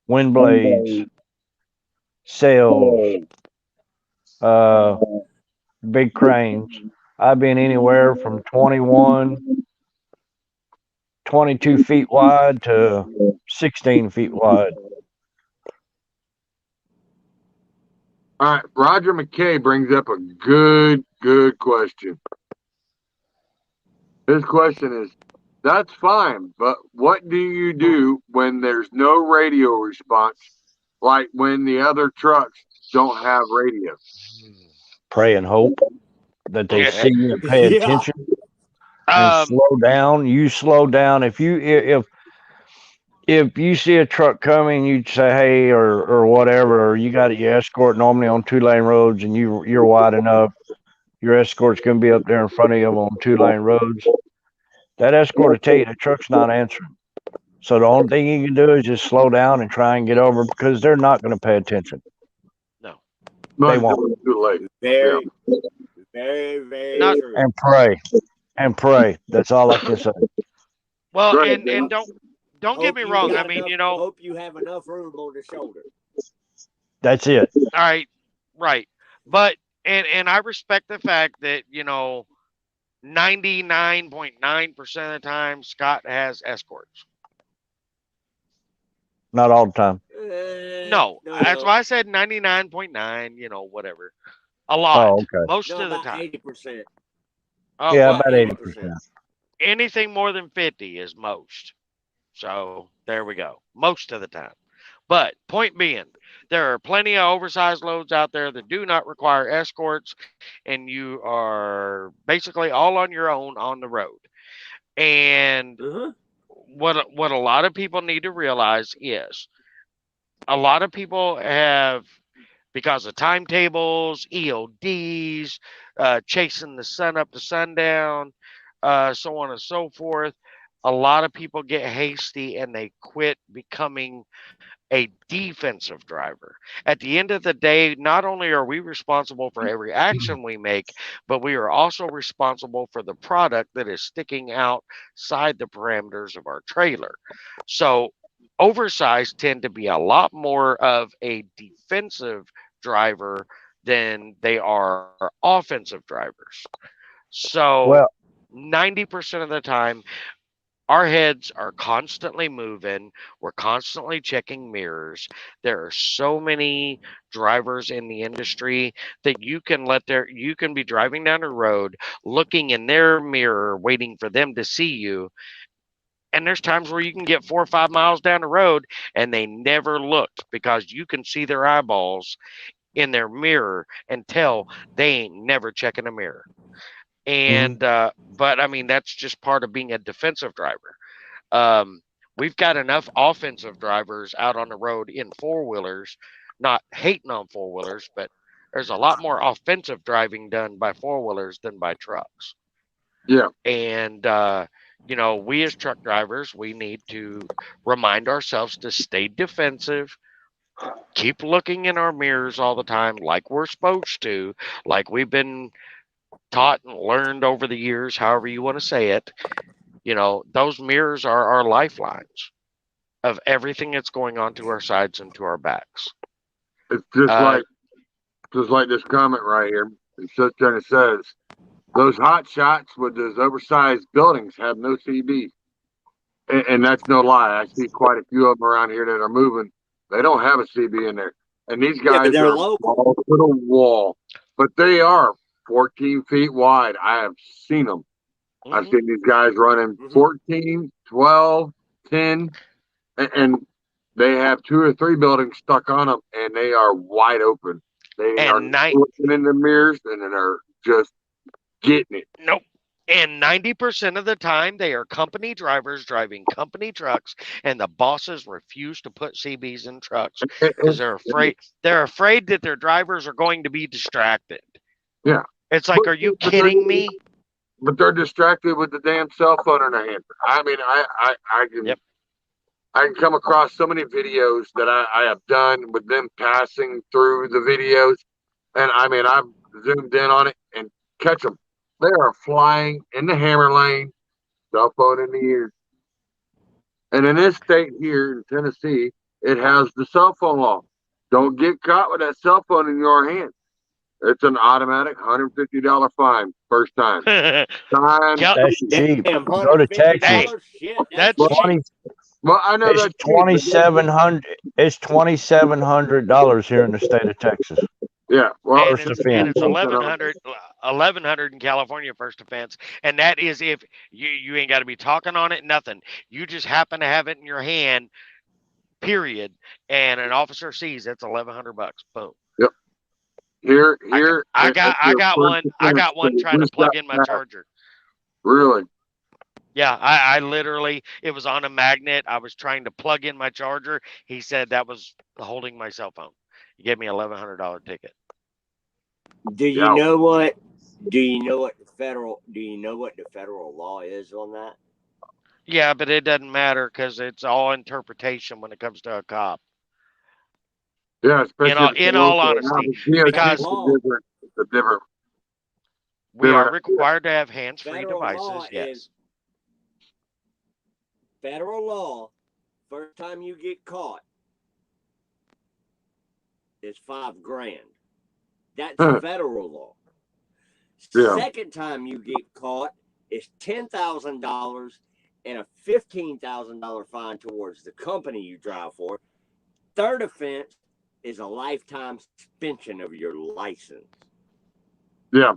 wind blades, sails, big cranes. I've been anywhere from 22 feet wide to 16 feet wide. all right. Roger McKay brings up a good question. His question is, that's fine, but what do you do when there's no radio response, like when the other trucks don't have radio? Pray and hope that they see you and pay Yeah. attention and slow down. You slow down. If you see a truck coming, you say, "Hey," or whatever, or you got your escort normally on 2-lane roads and you're wide enough, your escort's going to be up there in front of you on 2-lane roads. That escort will tell you the truck's not answering. So the only thing you can do is just slow down and try and get over because they're not going to pay attention. They won't. Too late. Very, very Not- true. And pray. That's all I can say. Well, Go ahead, and don't get Hope me you wrong. got I mean, enough- hope you have enough room on the shoulder. That's it. all right, right. But and I respect the fact that 99.9% of the time Scott has escorts. Not all the time. No, that's why I said 99.9. Whatever. A lot. Oh, okay. Most No, of the about time. 80%. Oh, Yeah, well, about 80%. anything more than 50 is most. So there we go. Most of the time. But point being, there are plenty of oversized loads out there that do not require escorts, and you are basically all on your own on the road. And what a lot of people need to realize is a lot of people have, because of timetables, EODs, chasing the sun up to sundown, so on and so forth. A lot of people get hasty and they quit becoming a defensive driver. At the end of the day, not only are we responsible for every action we make, but we are also responsible for the product that is sticking outside the parameters of our trailer. So, oversized tend to be a lot more of a defensive driver than they are offensive drivers. So, Well, 90% of the time, our heads are constantly moving. We're constantly checking mirrors. There are so many drivers in the industry that you can be driving down the road, looking in their mirror, waiting for them to see you. And there's times where you can get 4 or 5 miles down the road and they never looked because you can see their eyeballs in their mirror and tell they ain't never checking a mirror. And but I mean that's just part of being a defensive driver. We've got enough offensive drivers out on the road in four-wheelers, not hating on four-wheelers, but there's a lot more offensive driving done by four-wheelers than by trucks. Yeah. And we as truck drivers, we need to remind ourselves to stay defensive, keep looking in our mirrors all the time like we're supposed to, like we've been taught and learned over the years, however you want to say it. Those mirrors are our lifelines of everything that's going on to our sides and to our backs. It's just like this comment right here. It sits there and it says, those hot shots with those oversized buildings have no CB. And that's no lie. I see quite a few of them around here that are moving. They don't have a CB in there. And these guys they're are local. all to the wall. But they are 14 feet wide. I have seen them. I've seen these guys running 14, 12, 10, and they have 2 or 3 buildings stuck on them, and they are wide open. They are looking in the mirrors, and they're just getting it. Nope. And 90% of the time, they are company drivers driving company trucks, and the bosses refuse to put CBs in trucks because they're afraid. They're afraid that their drivers are going to be distracted. Yeah. It's like, are you kidding me? But they're distracted with the damn cell phone in their hand. I mean, I can come across so many videos that I have done with them passing through the videos, and I mean, I've zoomed in on it and catch them. They are flying in the hammer lane, cell phone in the ear. And in this state here in Tennessee, it has the cell phone law. Don't get caught with that cell phone in your hand. It's an automatic $150 fine first time. That's cheap. Go to Texas. That's well, I know it's $2,700. It's $2,700 here in the state of Texas. Yeah, well, and it's $1,100 in California first offense, and that is if you ain't got to be talking on it, nothing. You just happen to have it in your hand, period, and an officer sees it's $1,100. Boom. Yep. Here. I got one trying to plug in my charger. Really? Yeah, I literally, it was on a magnet. I was trying to plug in my charger. He said that was holding my cell phone. He gave me $1,100 ticket. Do you know what the federal law is on that? Yeah, but it doesn't matter because it's all interpretation when it comes to a cop. Yeah, especially in all honesty, because we are required to have hands-free devices. Yes. Federal law, first time you get caught, is $5,000. That's federal law. Yeah. Second time you get caught is $10,000 and a $15,000 fine towards the company you drive for. Third offense is a lifetime suspension of your license. Yeah.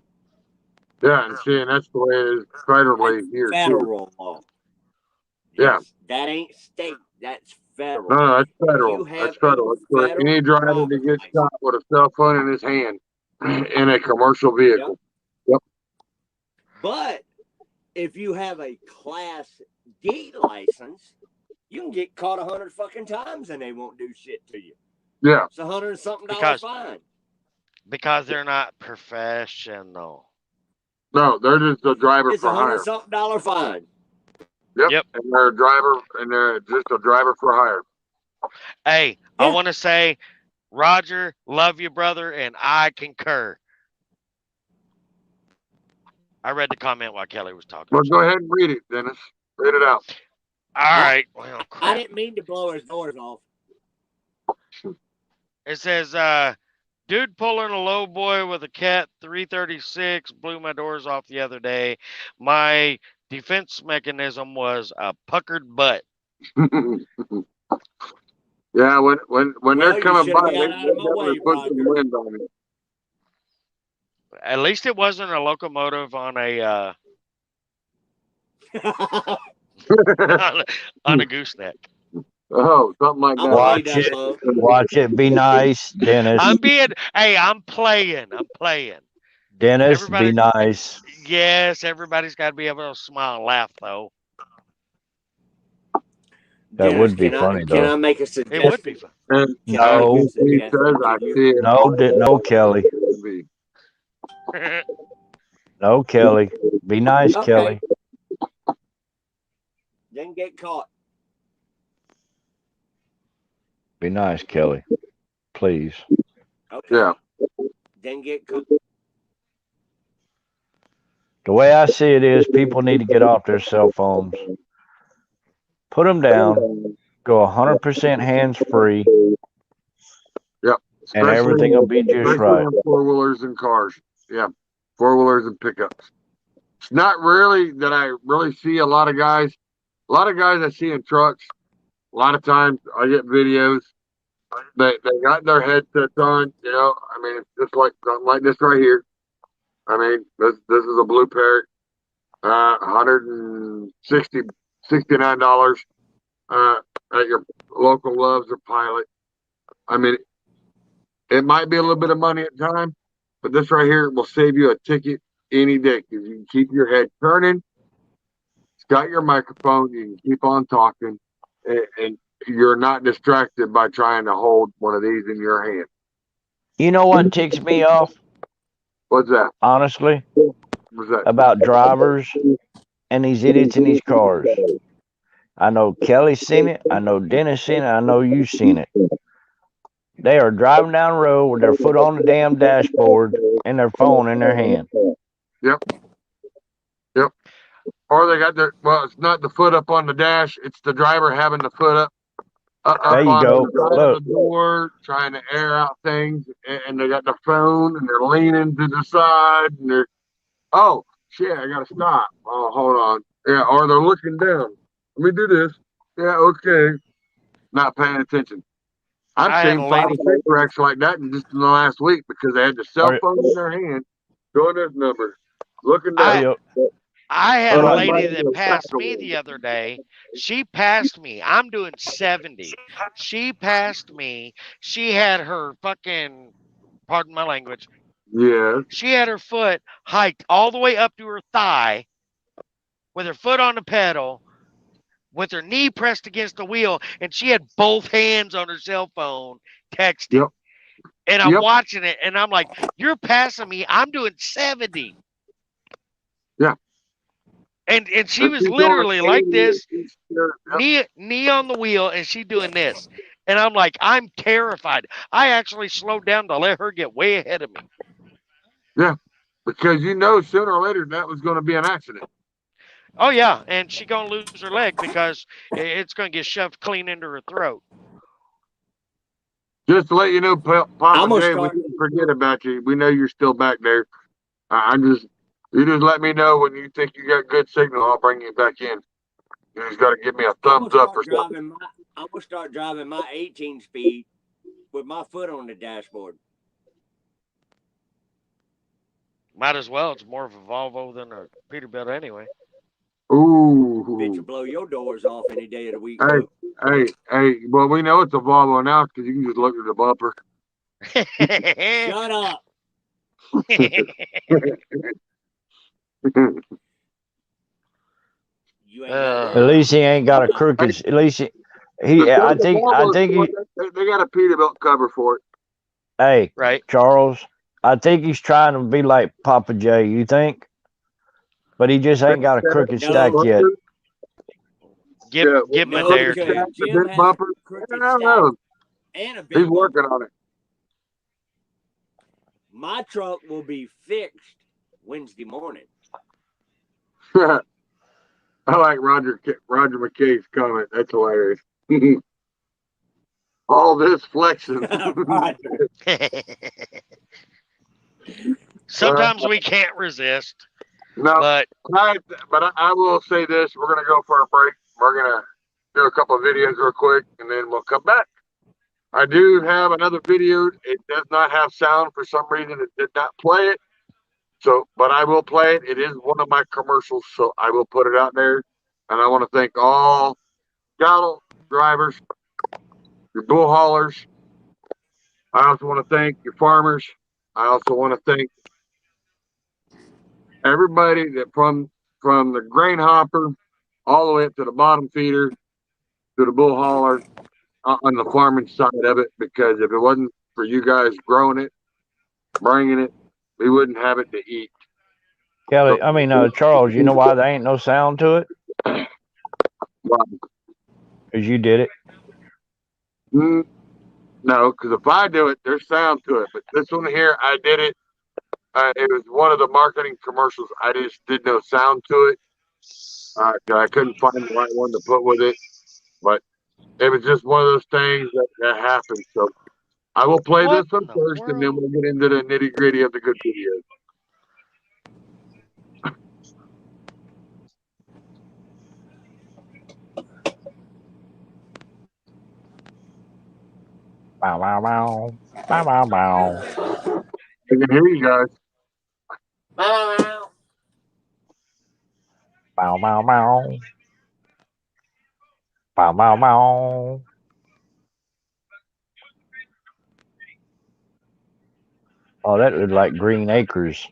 Yeah, and see, and that's the way it is federally That's here too. federal law. Yeah. Yes, that ain't state. That's federal. No, that's If federal. you have That's federal. a It's for federal any driver to driver's get license, shot with a cell phone in his hand in a commercial vehicle. but if you have a Class D license, you can get caught 100 fucking times and they won't do shit to you. Yeah. It's $100 and something Because- fine. Because they're not professional. No, they're just a driver It's for $100 hire. and something fine. Yep. And they're a driver, and they're just a driver for hire. Hey, Yeah. I want to say, Roger, love you, brother, and I concur. I read the comment while Kelly was talking. Well, go ahead and read it, Dennis. Read it out. All right. Well, I crap. didn't mean to blow his doors off. It says, dude pulling a low boy with a Cat 336 blew my doors off the other day. My defense mechanism was a puckered butt. Yeah, when Well, they're you coming should've by, got they out of my definitely way, put some Roger. wind on it. At least it wasn't a locomotive on a on a gooseneck. Oh, something like I'm that. Watch that it. low. Watch it. Be nice, Dennis. I'm playing. Dennis, everybody- be nice. Yes, everybody's got to be able to smile and laugh, though. That would be can funny, Can though. I make a It suggestion? would be fun. And Can I No. make a he suggestion says, to I you? see it. No, Kelly. No, Kelly. Be nice, Okay. Kelly. Then get caught. Be nice, Kelly. Please. Okay. Yeah. Then get caught. The way I see it is people need to get off their cell phones. Put them down. Go 100% hands-free. Yep. And everything will be just right. Four-wheelers and cars. Yeah. Four-wheelers and pickups. It's not really that I really see a lot of guys. A lot of guys I see in trucks. A lot of times I get videos. They got their headsets on. You know, I mean, it's just like something like this right here. I mean, this is a Blue Parrot, $169 at your local Loves or Pilot. I mean, it might be a little bit of money at time, but this right here will save you a ticket any day because you can keep your head turning. It's got your microphone. You can keep on talking, and you're not distracted by trying to hold one of these in your hand. You know what ticks me off, What's that? honestly, What's that? about drivers and these idiots in these cars? I know Kelly's seen it. I know Dennis seen it. I know you've seen it. They are driving down the road with their foot on the damn dashboard and their phone in their hand. Yep. Or they got their, well, it's not the foot up on the dash. It's the driver having the foot up There you on go. the side Look. of the door, trying to air out things, and they got the phone, and they're leaning to the side, and they're, oh, shit, I gotta stop. Oh, hold on. Yeah, or they're looking down. Let me do this. Yeah, okay. Not paying attention. I I've had seen a 5 or lady- 6 wrecks like that in just in the last week because they had the cell Are- phone in their hand, doing this number, looking I- down. I had Well, a I lady might that have passed tackled me her. the other day. She passed me. I'm doing 70. She passed me. She had her fucking, pardon my language, Yeah. she had her foot hiked all the way up to her thigh with her foot on the pedal, with her knee pressed against the wheel, and she had both hands on her cell phone texting. Yep. And I'm Yep. watching it, and I'm like, you're passing me. I'm doing 70. Yeah. And she And was she's going literally like 80, this, she's scared. Yep. knee on the wheel, and she doing this. And I'm like, I'm terrified. I actually slowed down to let her get way ahead of me. Because you know sooner or later that was going to be an accident. Oh yeah, and she gonna lose her leg because it's gonna get shoved clean into her throat. Just to let you know, I'm Papa gonna Jay, we start- didn't forget about you. We know you're still back there. You just let me know when you think you got good signal. I'll bring you back in. You just got to give me a thumbs up or something. I'm gonna start driving my 18 speed with my foot on the dashboard. Might as well. It's more of a Volvo than a Peterbilt anyway. Bitch Ooh. will blow your doors off any day of the week. Hey, too. hey. Well, we know it's a Volvo now because you can just look at the bumper. Shut up. You ain't got At least he ain't got a crooked. At least I think he. They got a Peterbilt cover for it. Hey, Right. Charles, I think he's trying to be like Papa J. You think? But he just ain't got a crooked No. stack yet. Give him a No, day or because two. The Jim big has bumper. a crooked I don't stack know. and a big He's bumper. working on it. My truck will be fixed Wednesday morning. I like Roger McKay's comment. That's hilarious. All this flexing. Right. Sometimes we can't resist, No, but I will say this: we're gonna go for a break. We're gonna do a couple of videos real quick, and then we'll come back. I do have another video. It does not have sound for some reason. It did not play it. So, but I will play it. It is one of my commercials, so I will put it out there. And I want to thank all cattle drivers, your bull haulers. I also want to thank your farmers. I also want to thank everybody that from the grain hopper all the way up to the bottom feeder to the bull hauler on the farming side of it. Because if it wasn't for you guys growing it, bringing it, we wouldn't have it to eat. Kelly, I mean, Charles, you know why there ain't no sound to it? Wow. Because you did it. No, because if I do it, there's sound to it. But this one here, I did it. It was one of the marketing commercials. I just did no sound to it. I couldn't find the right one to put with it. But it was just one of those things that happened. So I will play What this one in the first, and then world? we'll get into the nitty gritty of the good videos. Bow, bow, bow. Bow, bow, bow. I can hear you guys. Bow. Bow, bow, bow. Bow, bow, bow. Oh, that looked like Green Acres.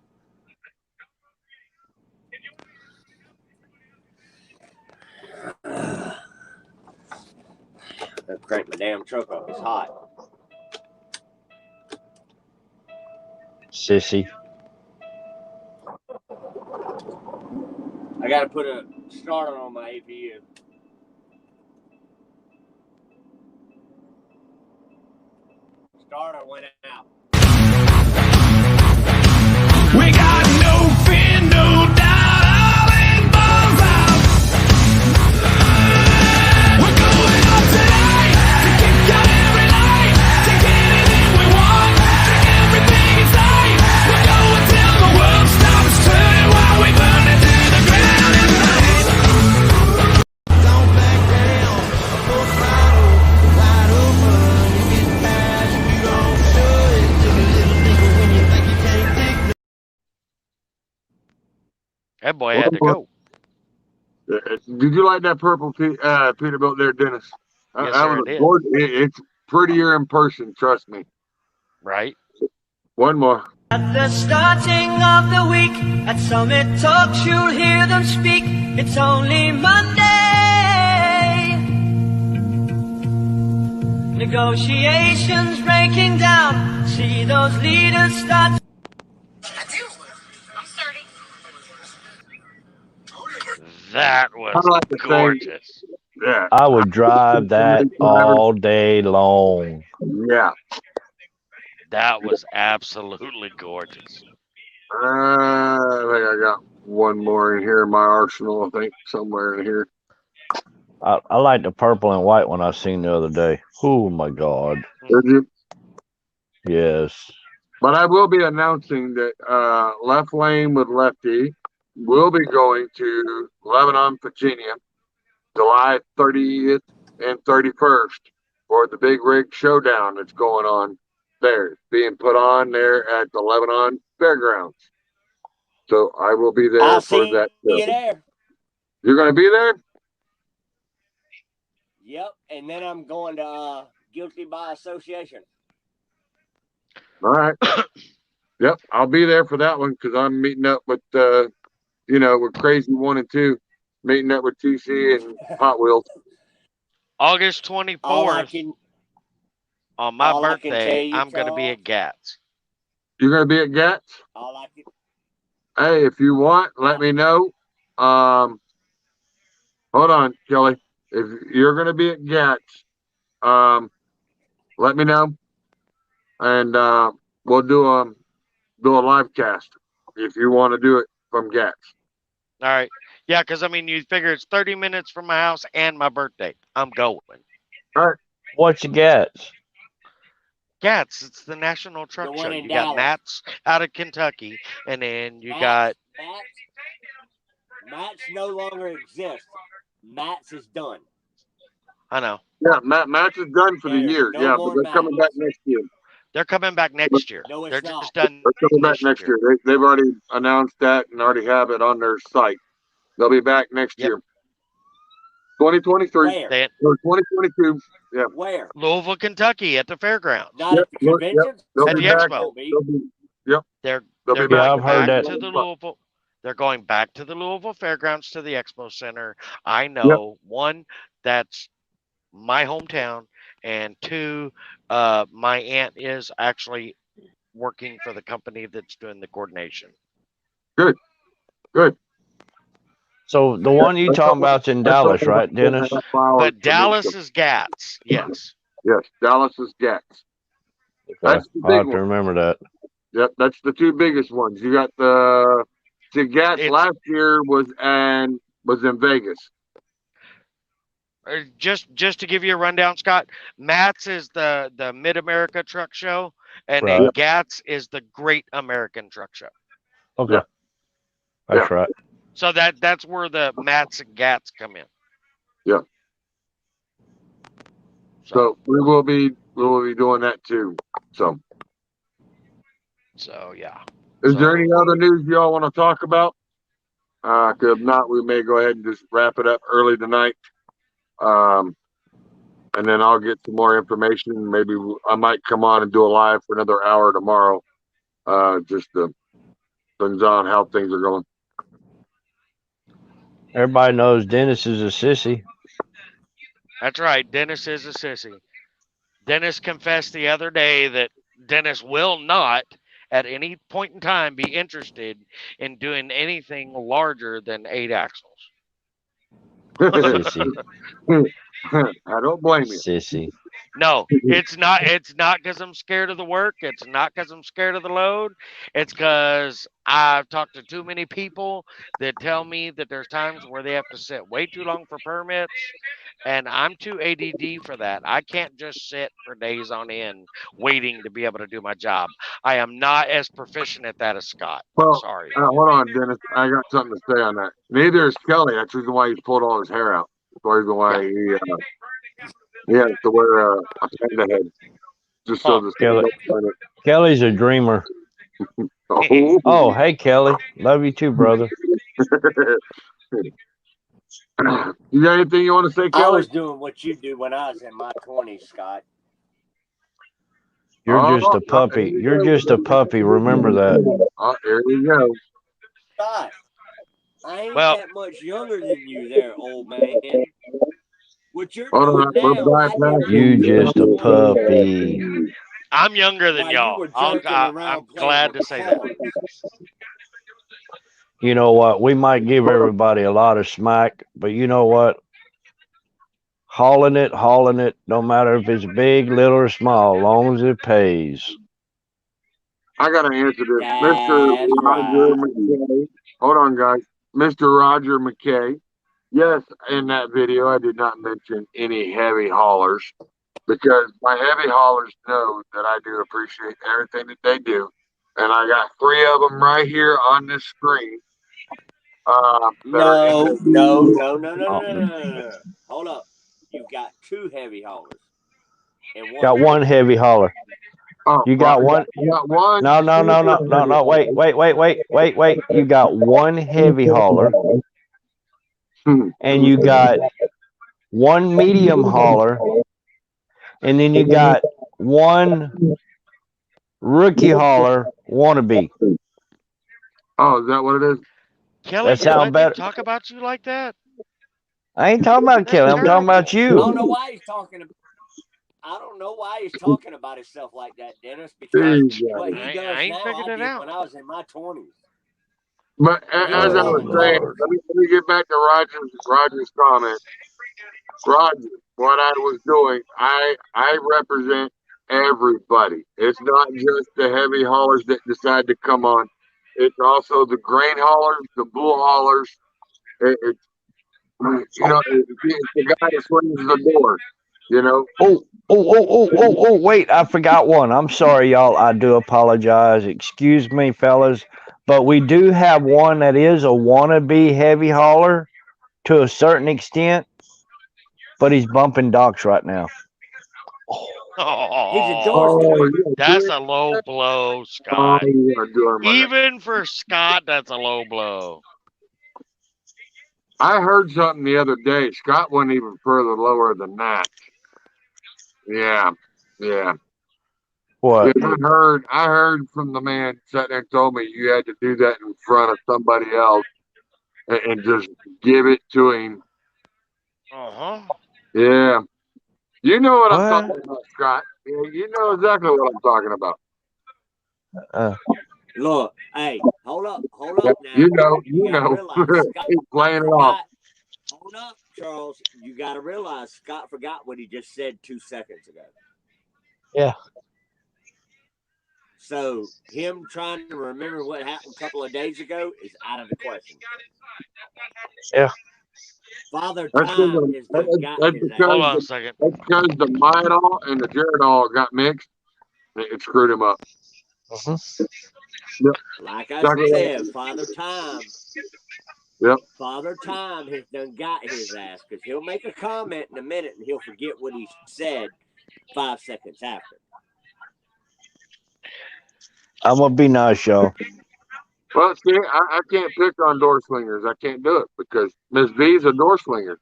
I'll crank my damn truck up. It's hot. Sissy. I got to put a starter on my APU. Starter went out. We got no fear, no doubt, all in balls out. We're going up tonight to kick out every night, take anything we want, drink everything in sight. We're going till the world stops turning while we burn it to the ground at night. Don't back down, full throttle, wide open, you get past, you don't show it to the little nigga when you think you can't dig. That boy had to go. Did you like that purple Peterbilt there, Dennis? Yes, That sir, was I a did. gorgeous. It's prettier in person. Trust me. Right? One more. At the starting of the week, at Summit Talks, you'll hear them speak. It's only Monday. Negotiations breaking down. See those leaders start. That I was like the thing. gorgeous. Yeah. I would drive that all day long. Yeah. That was absolutely gorgeous. I think I got one more in here in my arsenal. I think somewhere in here. I like the purple and white one I seen the other day. Oh my God. Did you? Yes. But I will be announcing that Left Lane with Lefty will be going to Lebanon, Virginia, July 30th and 31st for the big rig showdown that's going on there. It's being put on there at the Lebanon Fairgrounds. So I will be there I'll for see that. you there. You're going to be there? Yep. And then I'm going to Guilty by Association. All right. Yep, I'll be there for that one because I'm meeting up with, with Crazy 1 and 2, meeting up with TC and Hot Wheels. August All I 24th, can, on my all I can tell birthday, you, I'm going to be at Charles, GATS. You're going to be at GATS? all I can. Hey, if you want, let me know. Hold on, Kelly. If you're going to be at GATS, let me know, and we'll do a live cast if you want to do it from GATS. All right. Yeah, because I mean, you figure it's 30 minutes from my house and my birthday. I'm going. What you got? GATS, it's the National Truck one Show. in You got Dallas. Matt's out of Kentucky, and then you got. Matt's no longer exists. Matt's is done. I know. Yeah, Matt's is done for the There's year. no Yeah, but more they're coming back Matt's. next year. They're coming back next year. No, it's They're not. just done. They're coming back this next year. They've already announced that and already have it on their site. They'll be back next Yep. year. 2023 Where? They, or 2022. Yeah. Where? Louisville, Kentucky, at the fairgrounds. Not at the convention. They'll At be the back. expo. They'll They're be back. going I've heard back that. to the Louisville. They're going back to the Louisville Fairgrounds to the Expo Center. I know one, that's my hometown, and two, my aunt is actually working for the company that's doing the coordination. Good. So the one you talking about's in Dallas, right, Dennis? But Dallas is GATS, yes. Yes, Dallas is GATS. Okay. That's the I'll big have to one. remember that. Yep, that's the two biggest ones. You got the GATS It's- last year was in Vegas. Just to give you a rundown, Scott, Matt's is the Mid America Truck Show, and Right. then GATS is the Great American Truck Show. Okay. Yeah. That's right. So that's where the Matt's and GATS come in. Yeah. So we will be doing that too. So yeah. is there So- any other news y'all want to talk about? 'Cause if not, we may go ahead and just wrap it up early tonight. And then I'll get some more information. Maybe I might come on and do a live for another hour tomorrow. Just to depends on how things are going. Everybody knows Dennis is a sissy. That's right. Dennis is a sissy. Dennis confessed the other day that Dennis will not, at any point in time, be interested in doing anything larger than 8 axles. Sissy. I don't blame you. Sissy. No, it's not. It's not because I'm scared of the work. It's not because I'm scared of the load. It's because I've talked to too many people that tell me that there's times where they have to sit way too long for permits, and I'm too ADD for that. I can't just sit for days on end waiting to be able to do my job. I am not as proficient at that as Scott. Well, Sorry. hold on, Dennis. I got something to say on that. Neither is Kelly. That's the reason why he's pulled all his hair out. That's the reason why he has to wear a panda head. Just so the Kelly's a dreamer. Oh. Oh, hey, Kelly. Love you too, brother. You got anything you want to say, I Kelly? was doing what you do when I was in my 20s, Scott. You're just a puppy. You're just a puppy. Remember that. There you go. Scott, I ain't Well- that much younger than you there, old man. What you're Hold doing on, we're now, back I now. did You when I just a was 20. puppy. I'm younger than While you y'all. were jerking around I'm playing glad with to say that. cars. You know what? We might give everybody a lot of smack, but you know what? Hauling it, no matter if it's big, little, or small, as long as it pays. I got to answer this. That's Mr. Roger right. McKay. Hold on, guys. Mr. Roger McKay. Yes, in that video, I did not mention any heavy haulers because my heavy haulers know that I do appreciate everything that they do. And I got 3 of them right here on this screen. No. Oh. Hold up. You've got 2 heavy haulers. And one Got one heavy hauler. Oh, You got well, one. you got one. No. Wait. You got one heavy hauler, Hmm. and you got one medium hauler, and then you got one rookie hauler wannabe. Oh, is that what it is? Kelly, That did my sound dude better. talk about you like that? I ain't talking about That's Kelly. I'm talking about I don't know you. why he's talking. I don't know why he's talking about himself like that, Dennis. I, Because Jesus. what he I does ain't now, figured I it did out. when I was in my 20s. But And he as was I was hauling saying, cars. let me get back to Roger's comment. Roger, what I was doing, I represent everybody. It's not just the heavy haulers that decide to come on. It's also the grain haulers, the bull haulers. It's it's the guy that swings the door. You know, Wait, I forgot one. I'm sorry, y'all. I do apologize. Excuse me, fellas. But we do have one that is a wannabe heavy hauler to a certain extent, but he's bumping docks right now. He's a Oh, door swinger. yeah, that's a low blow, oh, Scott. you are doing my neck. Even for Scott, that's a low blow. I heard something the other day. Scott went even further lower than that. Yeah, yeah. What? Yeah, I heard from the man sitting there and told me you had to do that in front of somebody else and just give it to him. Uh-huh. Yeah. You know what I'm What? talking about, Scott. Yeah, you know exactly what I'm talking about. Look, hey, hold up Yeah, now. you know, You gotta realize Scott He's playing it off. forgot. Hold up, Charles. You gotta realize Scott forgot what he just said 2 seconds ago. Yeah. So him trying to remember what happened a couple of days ago is out of the question. Yeah. Father That's Time has done got his because Hold ass. on a second. that's because the Mydol and the Geridol got mixed. It screwed him up. Yep. Like I Exactly right. said, Father Time. Yep. Father Time has done got his ass because he'll make a comment in a minute and he'll forget what he said 5 seconds after. I'm gonna be nice, y'all. Well, see, I can't pick on door swingers. I can't do it because Miss V's a door swinger.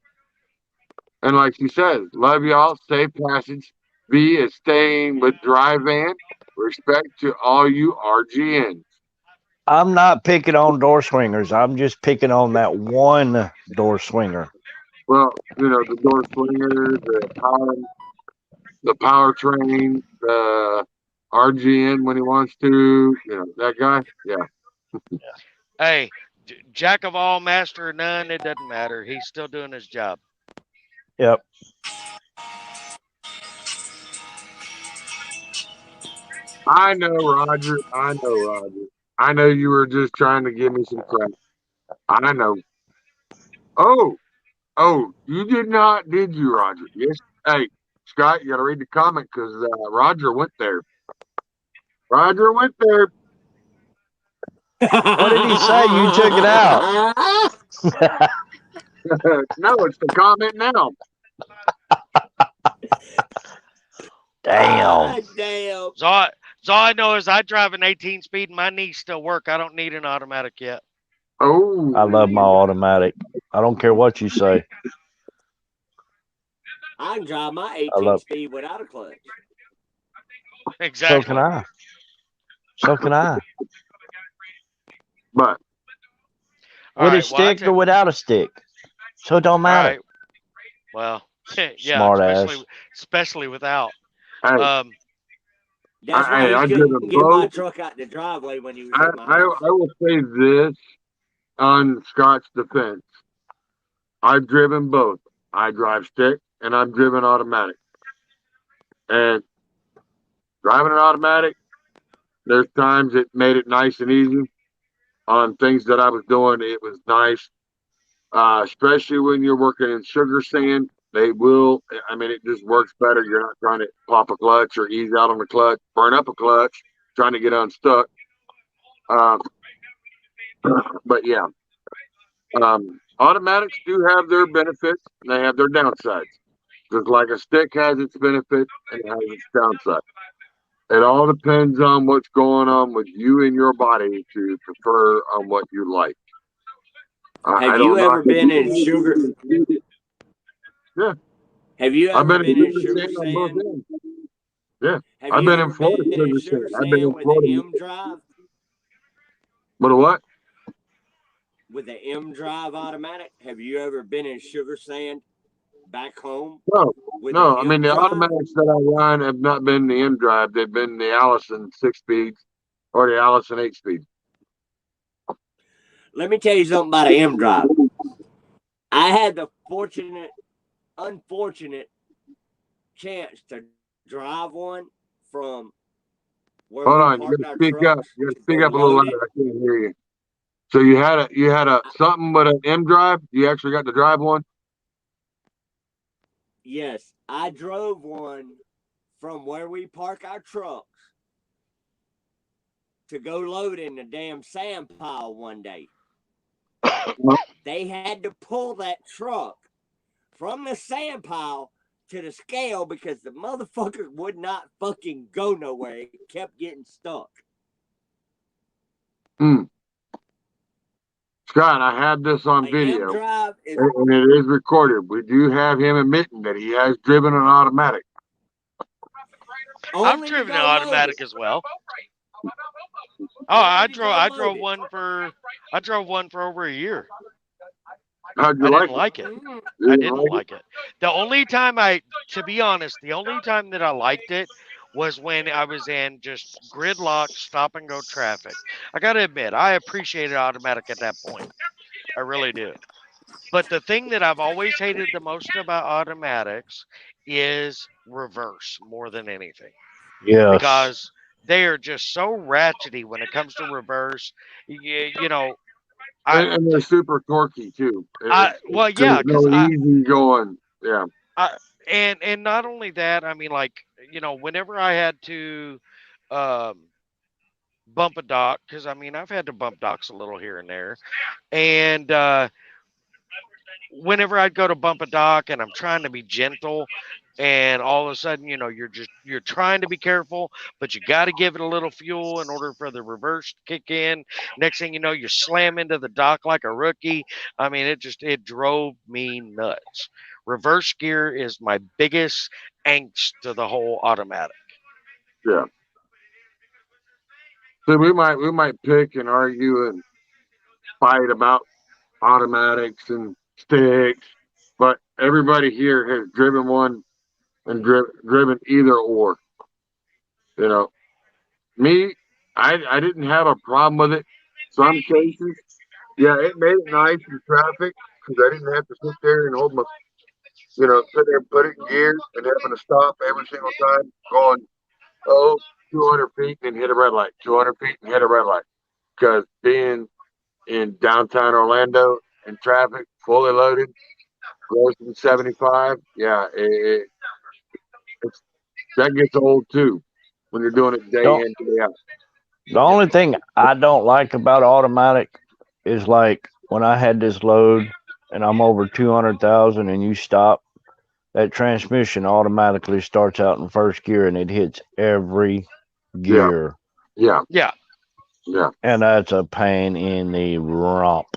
And like she says, love y'all, safe passage. V is staying with Dry Van. Respect to all you RGNs. I'm not picking on door swingers. I'm just picking on that one door swinger. Well, you know, the door swinger, the powertrain, the RGN when he wants to, you know, that guy. Yeah. Hey, jack of all, master of none, it doesn't matter. He's still doing his job. Yep. I know, Roger. I know, Roger. I know you were just trying to give me some crap. I know. Oh, you did not, did you, Roger? Yes. Hey, Scott, you got to read the comment because Roger went there. Roger went there. What did he say? You took it out. No, it's the comment now. Damn. Damn. So all I know is I drive an 18 speed and my knees still work. I don't need an automatic yet. Oh, I love my automatic. I don't care what you say. I can drive my I 18 love. speed without a clutch. Exactly. So can I. So can I. But All With a right, well, stick or without a stick. So it don't all matter. right. Well, yeah, Smart ass. especially without. hey, That's why I he driven couldn't get my both. truck out the driveway when he was I, at my I house. I will say this on Scott's defense. I've driven both. I drive stick and I've driven automatic. And driving an automatic, there's times it made it nice and easy. On things that I was doing, it was nice. Especially when you're working in sugar sand, they will. I mean, it just works better. You're not trying to pop a clutch or ease out on the clutch, burn up a clutch, trying to get unstuck. Um, but yeah, automatics do have their benefits and they have their downsides. Just like a stick has its benefits and it has its downside. It all depends on what's going on with you and your body to prefer on what you like. I Have don't you ever knock been it. in sugar? Yeah, Have you I've ever been in been in sugar sugar sand on both sand? ends. Yeah, Have I've you been in ever Florida been in sugar sugar sand. I've been in sand with an Florida. M drive? But a what? With the M drive automatic? Have you ever been in sugar sand back home No, with no. the I mean, M the drive? automatics that I run have not been the M drive. They've been the Allison 6 speeds or the Allison 8 speed. Let me tell you something about an M drive. I had the unfortunate chance to drive one from where Hold we on, you parked gotta our speak up. trucks You gotta to speak go up a little load louder. it. I can't hear you. So you had a something with an M drive. You actually got to drive one. Yes, I drove one from where we park our trucks to go load in the damn sand pile one day. They had to pull that truck from the sand pile to the scale because the motherfucker would not fucking go nowhere. It kept getting stuck. Scott, I had this on An M video, drive is and it is recorded. We do have him admitting that he has driven an automatic. I've only to driven an go load automatic it. as well. Oh, Only to go I load drove it. one for over a year. How'd you I like didn't it? like it. Mm. You I didn't didn't like it? like it. The only time to be honest, the only time that I liked it was when I was in just gridlock stop and go traffic. I got to admit, I appreciated automatic at that point. I really do. But the thing that I've always hated the most about automatics is reverse more than anything. Yes. Because they are just so ratchety when it comes to reverse. You know, And they're super torquey too. well, So yeah, there's because no easy going. Yeah. and not only that, I mean, like, whenever I had to um, bump a dock, because I mean, I've had to bump docks a little here and there, and whenever I'd go to bump a dock and I'm trying to be gentle, and all of a sudden, you're trying to be careful, but you got to give it a little fuel in order for the reverse to kick in. Next thing you know, you slam into the dock like a rookie. I mean, it drove me nuts. Reverse gear is my biggest angst to the whole automatic. Yeah. So we might pick and argue and fight about automatics and sticks, but everybody here has driven one and driven either or. You know, me, I didn't have a problem with it. Some cases, yeah, it made it nice in traffic because I didn't have to sit there and hold my, sit there and put it in gear and having to stop every single time going, 200 feet and hit a red light, 200 feet and hit a red light. Because being in downtown Orlando in traffic, fully loaded, grossing 75, yeah, that gets old too when you're doing it day Don't- in, day out. The only thing I don't like about automatic is like when I had this load and I'm over 200,000 and you stop, that transmission automatically starts out in first gear and it hits every gear. Yeah, Yeah, yeah. And that's a pain in the rump.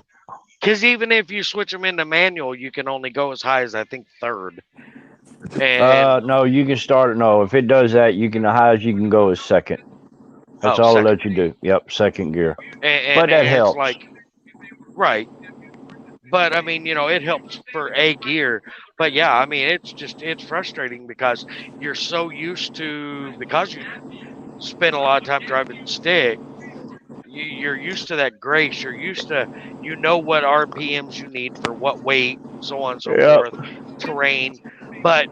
because even if you switch them into manual, you can only go as high as I think third. And No, you can start it. No, if it does that, you can, the highest you can go is second. That's all second. it lets you do. Yep, second gear. And But that it's helps. like, right. But I mean, it helps for a gear. But yeah, I mean, it's frustrating because you're so used to, because you spend a lot of time driving stick, you're used to that grace. You're used to, what RPMs you need for what weight, so on and so Yep. forth, terrain. But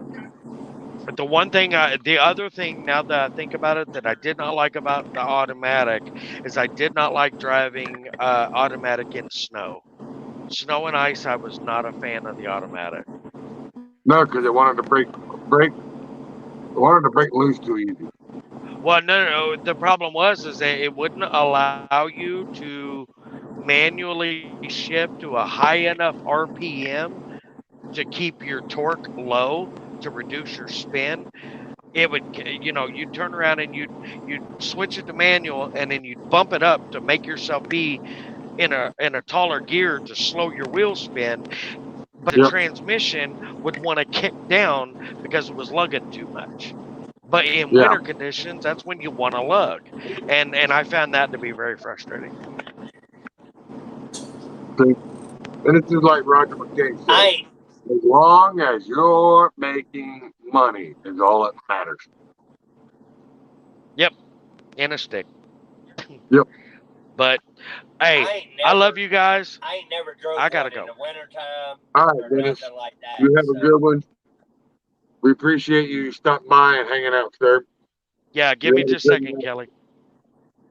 the other thing, now that I think about it, that I did not like about the automatic is I did not like driving automatic in snow. Snow and ice, I was not a fan of the automatic. No, because it wanted to break loose too easy. Well, no. The problem is that it wouldn't allow you to manually shift to a high enough RPM to keep your torque low to reduce your spin. it would, you'd turn around and you'd switch it to manual, and then you'd bump it up to make yourself be in a taller gear to slow your wheel spin, but the Yep. transmission would want to kick down because it was lugging too much. But in Yeah. winter conditions, that's when you want to lug, and I found that to be very frustrating. And it's just like Roger McKay I said, ain't as long as you're making money is all that matters. In a stick. Yep. But hey, I love you guys. I ain't never drove I gotta one in go. the wintertime All right, or Dennis. nothing like that. You have a so- good one. We appreciate you stopping by and hanging out, sir. Yeah, give me You have a just a good second, night. Kelly.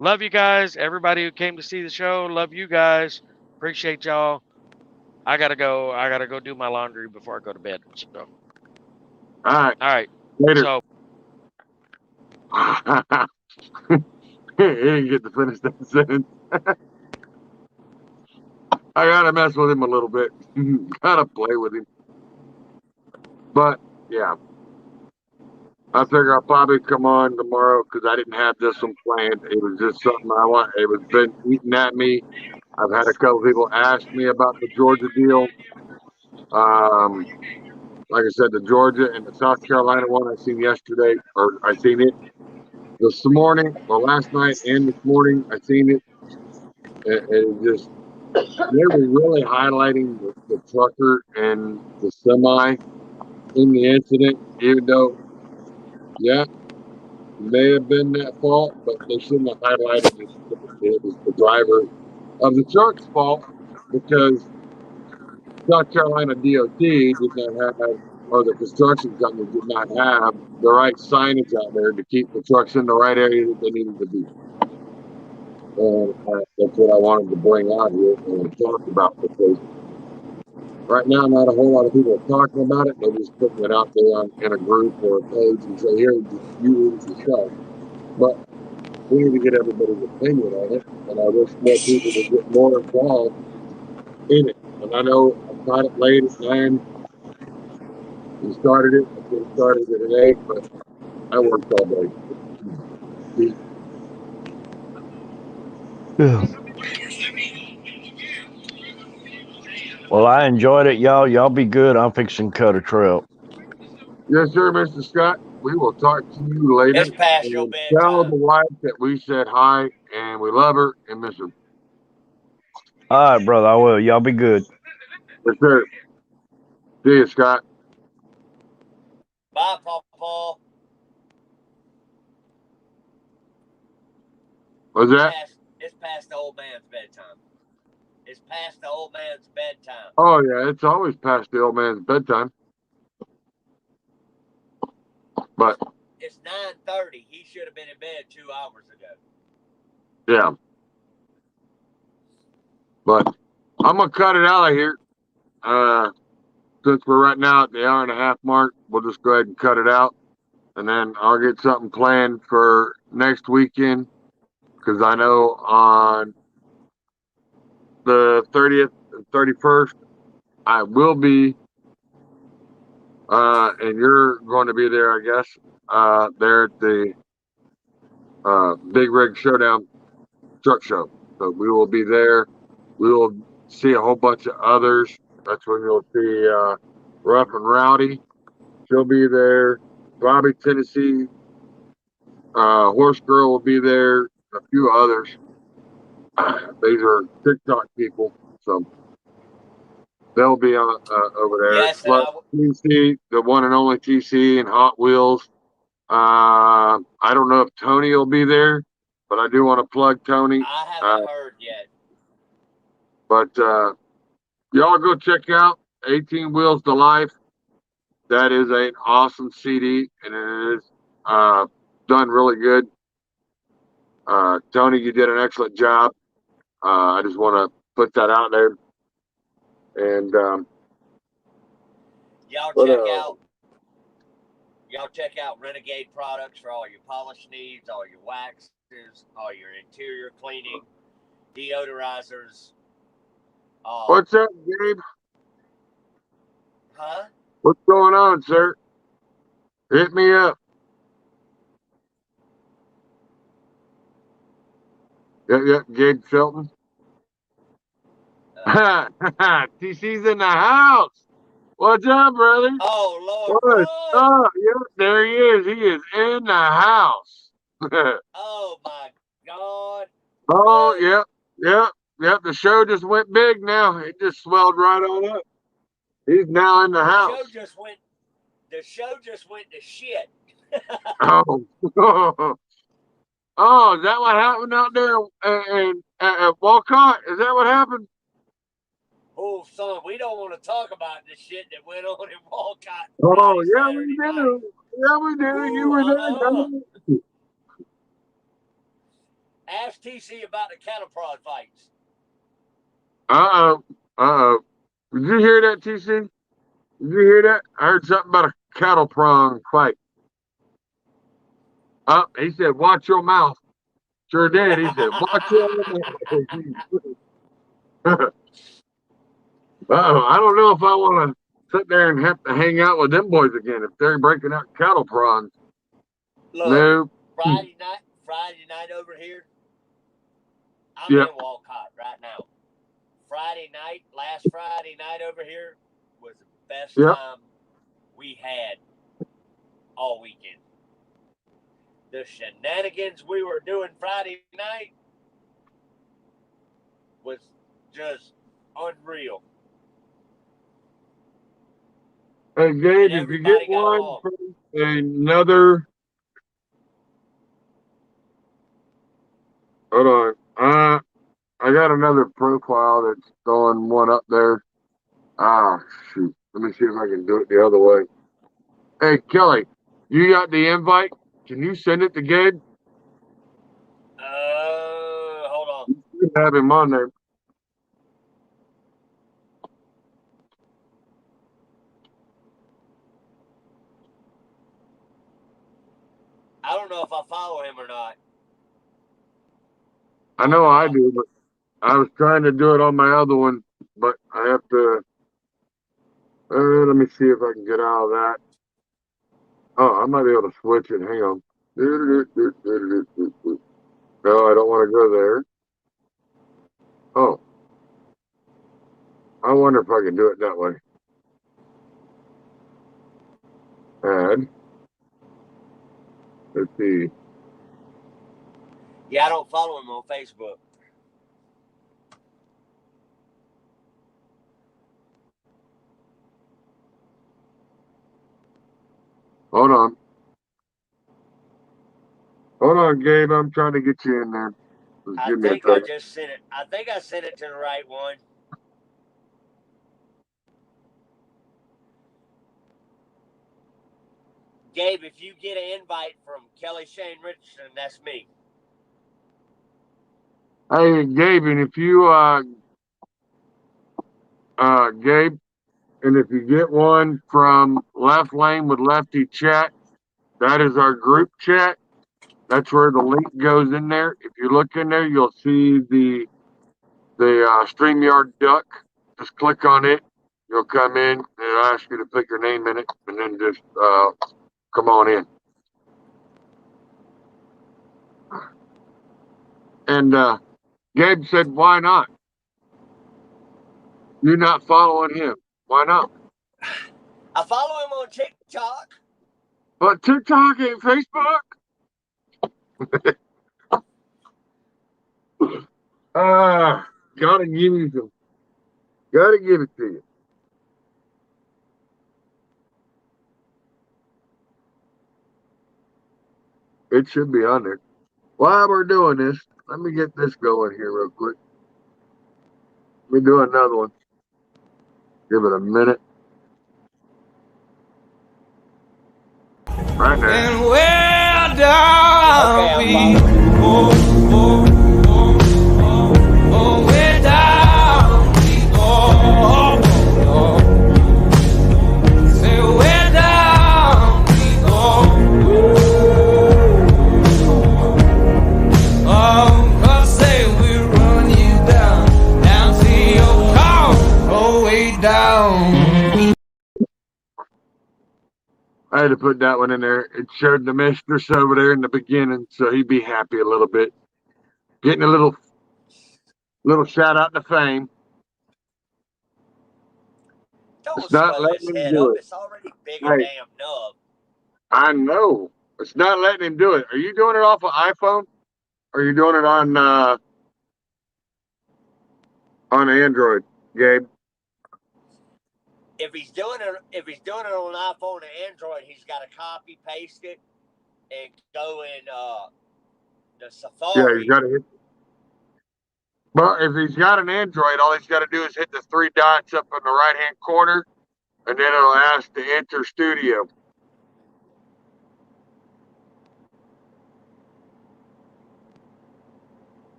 Love you guys. Everybody who came to see the show, love you guys. Appreciate y'all. I gotta go. I gotta go do my laundry before I go to bed. So, All all right. later. So, He didn't get to finish that sentence. I gotta mess with him a little bit. Gotta play with him. But yeah, I figure I'll probably come on tomorrow because I didn't have this one planned. It was just something I want. It was been eating at me. I've had a couple people ask me about the Georgia deal. Like I said, the Georgia and the South Carolina one I seen yesterday, or I seen it this morning, or last night and this morning. I seen it. It just they were really highlighting the trucker and the semi in the incident, even though, yeah, may have been that fault, but they shouldn't have highlighted it was the driver of the truck's fault because South Carolina DOT did not have, or the construction company did not have the right signage out there to keep the trucks in the right area that they needed to be. And that's what I wanted to bring out here and talk about because right now, not a whole lot of people are talking about it. They're just putting it out there in a group or a page and say, here, just you read it yourself. But we need to get everybody's opinion on it. And I wish more people would get more involved in it. And I know I caught it late at 9. You started it. I could have started it at 8, but I worked all day. Yeah. Well, I enjoyed it, y'all. Y'all be good. I'm fixing to cut a trail. Yes, sir, Mr. Scott. We will talk to you later. It's past your And tell bedtime. the wife that we said hi and we love her and miss her. All right, brother. I will. Y'all be good. Yes, sir. See you, Scott. Bye, Paul. What's that? It's past the old man's bedtime. It's past the old man's bedtime. Oh, yeah. It's always past the old man's bedtime. But It's 9:30. He should have been in bed 2 hours ago. yeah. But I'm gonna cut it out of here. Since we're right now at the hour and a half mark, we'll just go ahead and cut it out, and then I'll get something planned for next weekend. Because I know on the 30th and 31st, I will be, and you're going to be there, I guess. There at the Big Rig Showdown Truck Show. So we will be there. We will see a whole bunch of others. That's when you'll see Rough and Rowdy. She'll be there. Bobby Tennessee, Horse Girl will be there. A few others. These are TikTok people, so they'll be on over there. Yes, Plus TC, the one and only TC and Hot Wheels. I don't know if Tony will be there, but I do want to plug Tony. I haven't heard yet. But y'all go check out 18 Wheels to Life. That is an awesome CD, and it is done really good. Tony, you did an excellent job. I just want to put that out there. And y'all check out Renegade Products for all your polish needs, all your waxes, all your interior cleaning, deodorizers. What's up, Gabe? Huh? What's going on, sir? Hit me up. Yep, Gabe Shelton. TC's in the house. What's up, brother? Oh, Lord, What? run! Oh, yep, there he is. He is in the house. Oh, my God. Oh, Run! yep. The show just went big now. It just swelled right on up. He's now in the The show house. just went. The show just went to shit. Oh, oh, is that what happened out there at Walcott? Is that what happened? Oh, son, we don't want to talk about the shit that went on in Walcott Oh, Friday, yeah, Saturday we night. do. Yeah, we do. You Ooh, were there. Ask TC about the cattle prod fights. Uh-oh. Did you hear that, TC? Did you hear that? I heard something about a cattle prong fight. He said, watch your mouth. Sure did. He said, watch your mouth. I don't know if I want to sit there and have to hang out with them boys again if they're breaking out cattle prawns. Look, No. Friday night over here. I'm Yep. in Walcott right now. Last Friday night over here was the best Yep. time we had all weekend. The shenanigans we were doing Friday night was just unreal. Hey, Gabe, And if you get everybody got one along. from another, hold on. I got another profile that's throwing one up there. Ah, shoot. Let me see if I can do it the other way. Hey, Kelly, you got the invite? Can you send it to Gabe? Hold on. You can have him on there. I don't know if I follow him or not. I know I do, but I was trying to do it on my other one, but I have to. Let me see if I can get out of that. Oh, I might be able to switch it. Hang on. No, I don't want to go there. Oh. I wonder if I can do it that way. Add. Let's see. Yeah, I don't follow him on Facebook. Hold on. Hold on, Gabe. I'm trying to get you in there. Just I give me a think I second. just sent it. I think I sent it to the right one. Gabe, if you get an invite from Kelly Shane Richardson, that's me. Hey, Gabe, and if you, Gabe, and if you get one from Left Lane with Lefty Chat, that is our group chat. That's where the link goes in there. If you look in there, you'll see the StreamYard duck. Just click on it. You'll come in. It'll ask you to put your name in it, and then just come on in. And Gabe said, "Why not? You're not following him. Why not?" I follow him on TikTok. But TikTok ain't Facebook. Gotta give you some. Gotta give it to you. It should be on there. While we're doing this, let me get this going here real quick. Let me do another one. Give it a minute. Right now. And where down Okay, we I'm following. oh, where down we go. Say where down we go. Oh, 'cause say we run you down to your car, oh, way down. I had to put that one in there. It showed the mistress over there in the beginning, so he'd be happy a little bit. getting a little shout out to fame. Don't It's not swell letting his him head do up. it. It's already big Hey. and damn nub. I know. It's not letting him do it. Are you doing it off of iPhone? Or are you doing it on Android, Gabe? If he's doing it on iPhone and Android, he's got to copy paste it and go in the Yeah, Safari. he's got to hit. Well, if he's got an Android, all he's got to do is hit the 3 dots up in the right-hand corner, and then it'll ask to enter studio.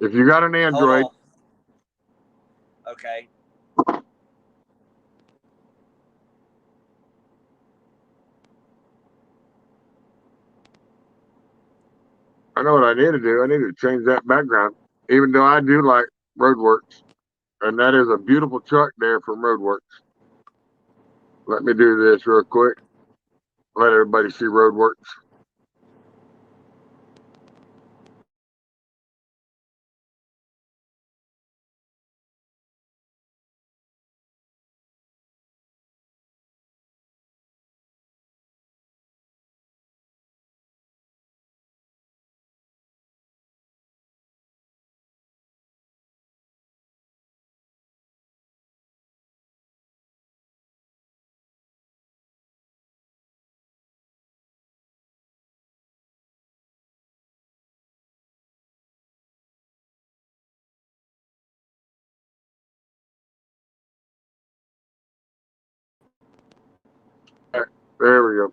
If you got an Hold Android, on. Okay. I know what I need to do. I need to change that background, even though I do like Roadworks. And that is a beautiful truck there from Roadworks. Let me do this real quick. Let everybody see Roadworks. There we go.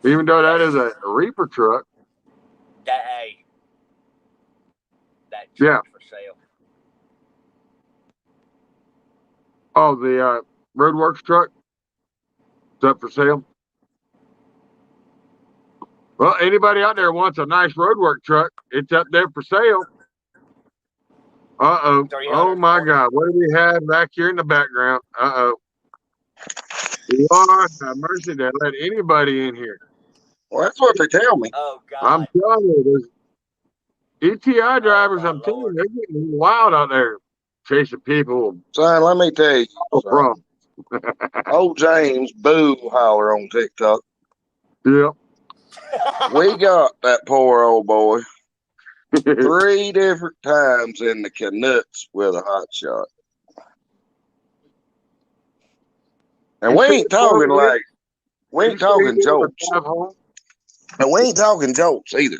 Even though that is a Reaper truck, That Yeah. for sale. oh, the Roadworks truck, it's up for sale. Well, anybody out there wants a nice Roadwork truck, it's up there for sale. Uh-oh. Oh, my God. What do we have back here in the background? Uh-oh. Lord have mercy, they let anybody in here. Well, that's what they tell me. Oh God. I'm telling you, there's ETI drivers, my I'm telling you, Lord. they're getting wild out there, chasing people Son, let me tell you. from. Old James Boo Holler on TikTok. Yeah. We got that poor old boy 3 different times in the canuts with a hot shot. And we ain't talking like, we ain't talking jokes. And we ain't talking jokes either.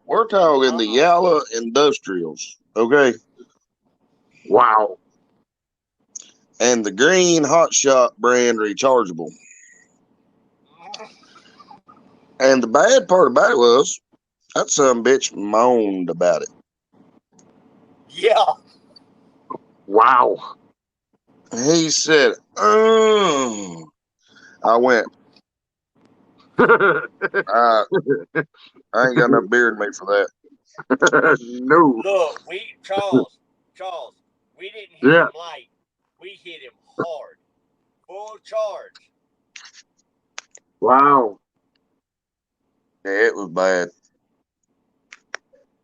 We're talking the Yalla Industrials, okay? Wow. And the green hot shot brand rechargeable. And the bad part about it was that son bitch moaned about it. Yeah. Wow. He said, oh. I went, I ain't got enough beer in me for that. No. Look, Charles, we didn't hit Yeah. him light. We hit him hard. Full charge. Wow. Yeah, it was bad.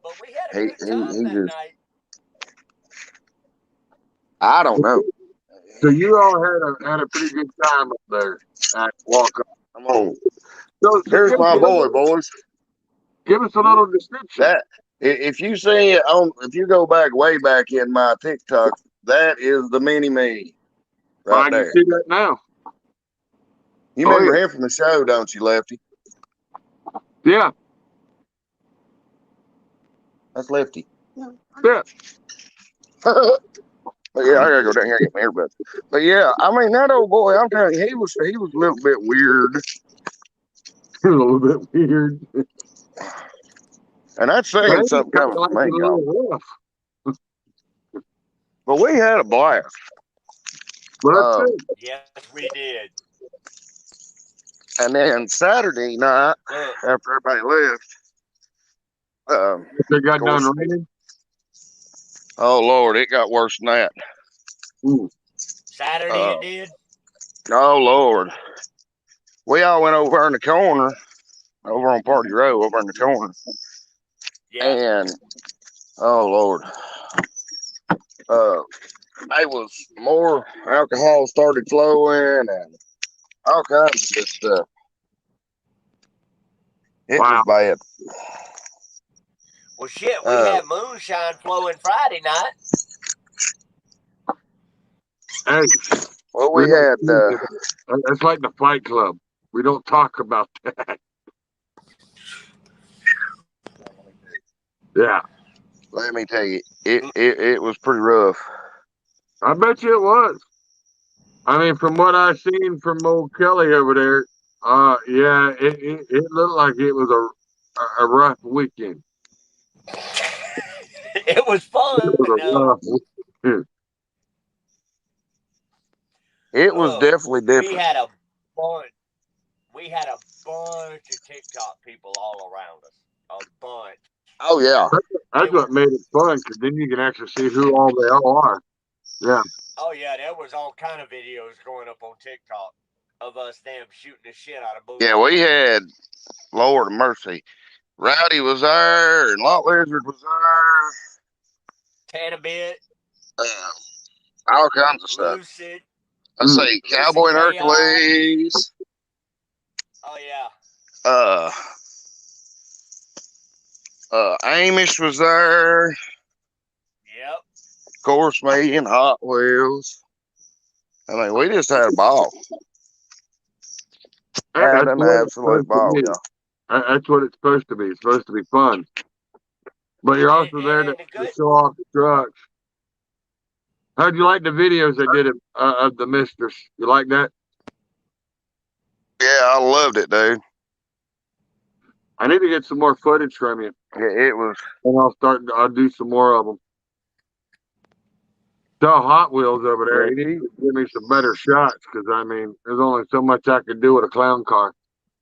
But we had a good time that night. I don't know. So you all had a pretty good time up there at Walker. Come on. So Here's my boy, boys. Give us a little description. That if you see it on, if you go back way back in my TikTok, that is the mini me right I there. can see that now. You remember him from the show, don't you, Lefty? Yeah. That's Lefty. Yeah. But yeah, I gotta go down here and get my earbuds. But yeah, I mean that old boy, I'm telling you, he was a little bit weird. A little bit weird. And that's saying something coming from me, y'all. But we had a blast. Yes, we did. And then Saturday night, after everybody left, they got done raining. Oh Lord, it got worse than that. Ooh. Saturday it did. Oh Lord, we all went over in the corner over on Party Row, over in the corner. Yeah. And oh Lord, it was more alcohol started flowing and all kinds of good stuff. It was bad. Well, shit, we had moonshine flowing Friday night. Hey, Well, we had it's like the Fight Club. We don't talk about that. Yeah, let me tell you, it was pretty rough. I bet you it was. I mean, from what I've seen from old Kelly over there, yeah, it looked like it was a rough weekend. It was fun. It was a rough weekend. It was definitely different. We had a bunch of TikTok people all around us. A bunch. Oh yeah. That's what made it fun, because then you can actually see who all they all are. Yeah. Oh yeah, there was all kind of videos going up on TikTok of us damn shooting the shit out of booze. Yeah, we had, Lord of mercy, Rowdy was there, and Lot Lizard was there. Tanabit. All kinds of stuff. Lucid. I say Cowboy and Hercules. Oh yeah. Amish was there. Yep. Of course, me and Hot Wheels. I mean, we just had a ball. Had an absolute ball, yeah. That's what it's supposed to be. It's supposed to be fun. But you're also there to show off the trucks. How'd you like the videos they did of the Mistress? You like that? Yeah, I loved it, dude. I need to get some more footage from you. Yeah, it was. And I'll do some more of them. Tell Hot Wheels over there, you need to give me some better shots, because I mean, there's only so much I can do with a clown car.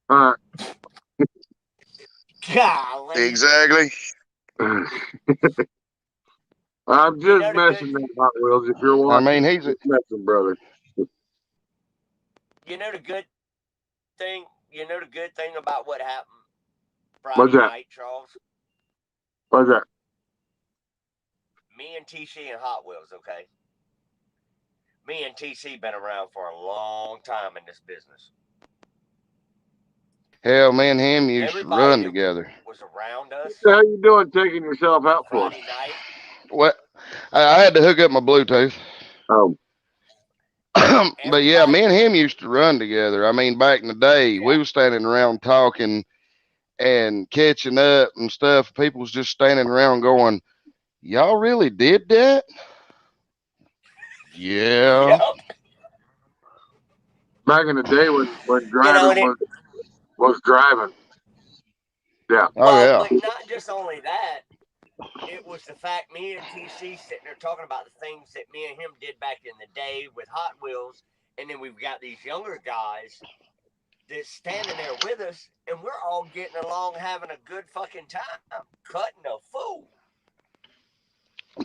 All right. Golly. Exactly. I'm just messing with Hot Wheels. If you're watching, I mean, he's messing, brother. You know the good thing. You know the good thing about what happened What's Friday that? night, Charles. What's that? Me and TC and Hot Wheels, okay? Me and TC been around for a long time in this business. Hell, me and him used to run together. Was around us. What the hell you doing taking yourself out for? Friday night. What? I had to hook up my Bluetooth. Oh. But yeah, me and him used to run together. I mean, back in the day, we was standing around talking and catching up and stuff. People was just standing around going, "Y'all really did that?" Yeah. Yep. Back in the day when driving was driving. Yeah. Oh, But not just only that. It was the fact me and TC sitting there talking about the things that me and him did back in the day with Hot Wheels, and then we've got these younger guys that's standing there with us, and we're all getting along, having a good fucking time, cutting a fool.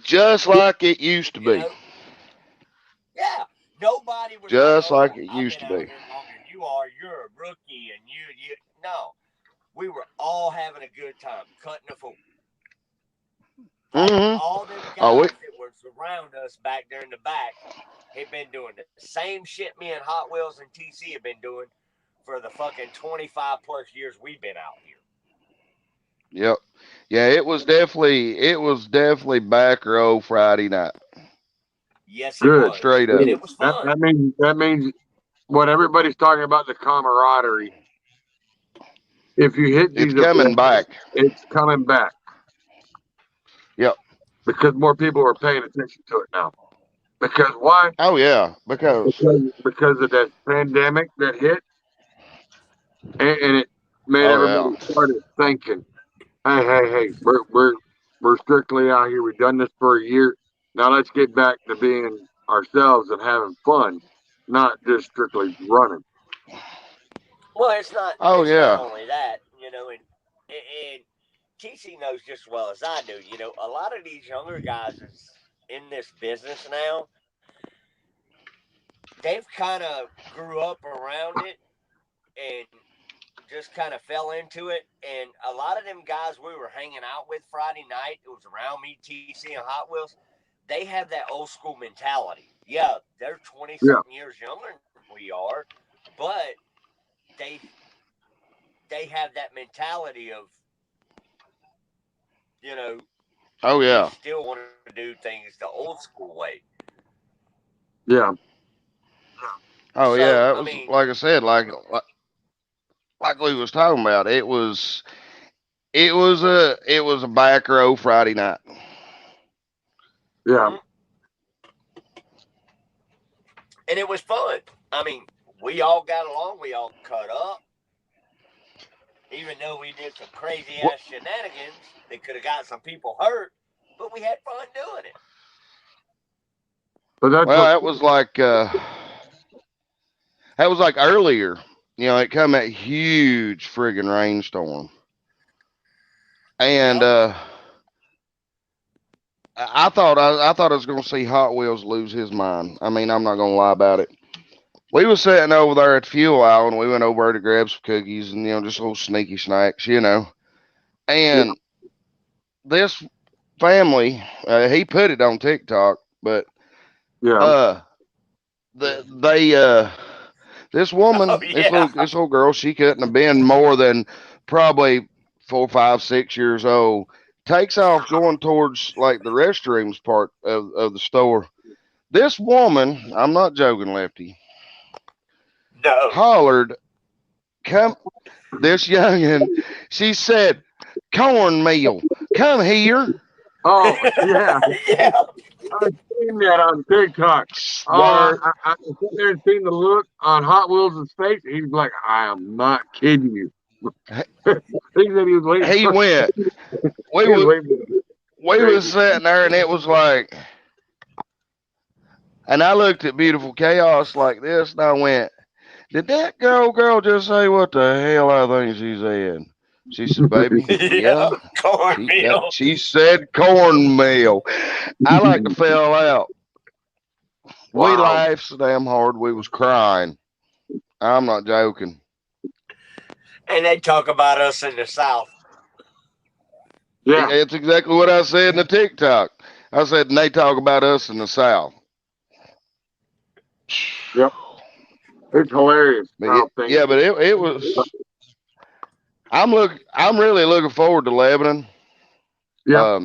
Just like it used to be. Know? Yeah. Nobody was just like it used to be. Longer than you are. You're a rookie, and you. No, we were all having a good time, cutting a fool. Mm-hmm. All them guys that were around us back there in the back had been doing the same shit me and Hot Wheels and TC have been doing for the fucking 25 plus years we've been out here. Yep. Yeah, it was definitely back row Friday night. Yes, good. It was. Straight up. And it was fun. That means what everybody's talking about, the camaraderie. If you hit these, it's coming back. It's coming back. Yep. Because more people are paying attention to it now. Because why? Oh yeah, because of that pandemic that hit, and it made everybody started thinking, hey, we're strictly out here. We've done this for a year. Now let's get back to being ourselves and having fun, not just strictly running. Well, it's not. Oh it's yeah. Not only that, and TC knows just as well as I do. A lot of these younger guys is in this business now. They've kind of grew up around it, and just kind of fell into it. And a lot of them guys we were hanging out with Friday night, it was around me, TC, and Hot Wheels. They have that old school mentality. Yeah, they're 20-something years younger than we are, but they have that mentality of, you know, Oh yeah. they still want to do things the old school way. Yeah. Oh So, yeah. It I was mean, like I said, like we was talking about. It was a back row Friday night. Yeah. and it was fun. I mean, we all got along. We all cut up. Even though we did some crazy ass shenanigans that could have got some people hurt, but we had fun doing it. But that's Well, what, that was like earlier. You know, it come that huge friggin' rainstorm, and I thought I was gonna see Hot Wheels lose his mind. I mean, I'm not gonna lie about it. We was sitting over there at the fuel aisle, and we went over to grab some cookies and just little sneaky snacks, And this family, he put it on TikTok, but this woman, this little girl, she couldn't have been more than probably 4, 5, 6 years old. Takes off going towards like the restrooms part of the store. This woman, I'm not joking, Lefty, hollered, "Come!" This youngin', she said, "Cornmeal, come here." Oh yeah, yeah. I've seen that on TikTok. Word. I sat there and seen the look on Hot Wheels' face. He's like, "I am not kidding you." He said he was waiting. He went. We was sitting there, and it was like, and I looked at Beautiful Chaos like this, and I went, "Did that girl just say what the hell I think she said?" She said, "Baby, yeah." Cornmeal. She said cornmeal. I like to fell out. Wow. We laughed so damn hard we was crying. I'm not joking. And they talk about us in the South. Yeah, It's exactly what I said in the TikTok. I said, and they talk about us in the South. yep. It's hilarious. But it was. I'm really looking forward to Lebanon. Yeah.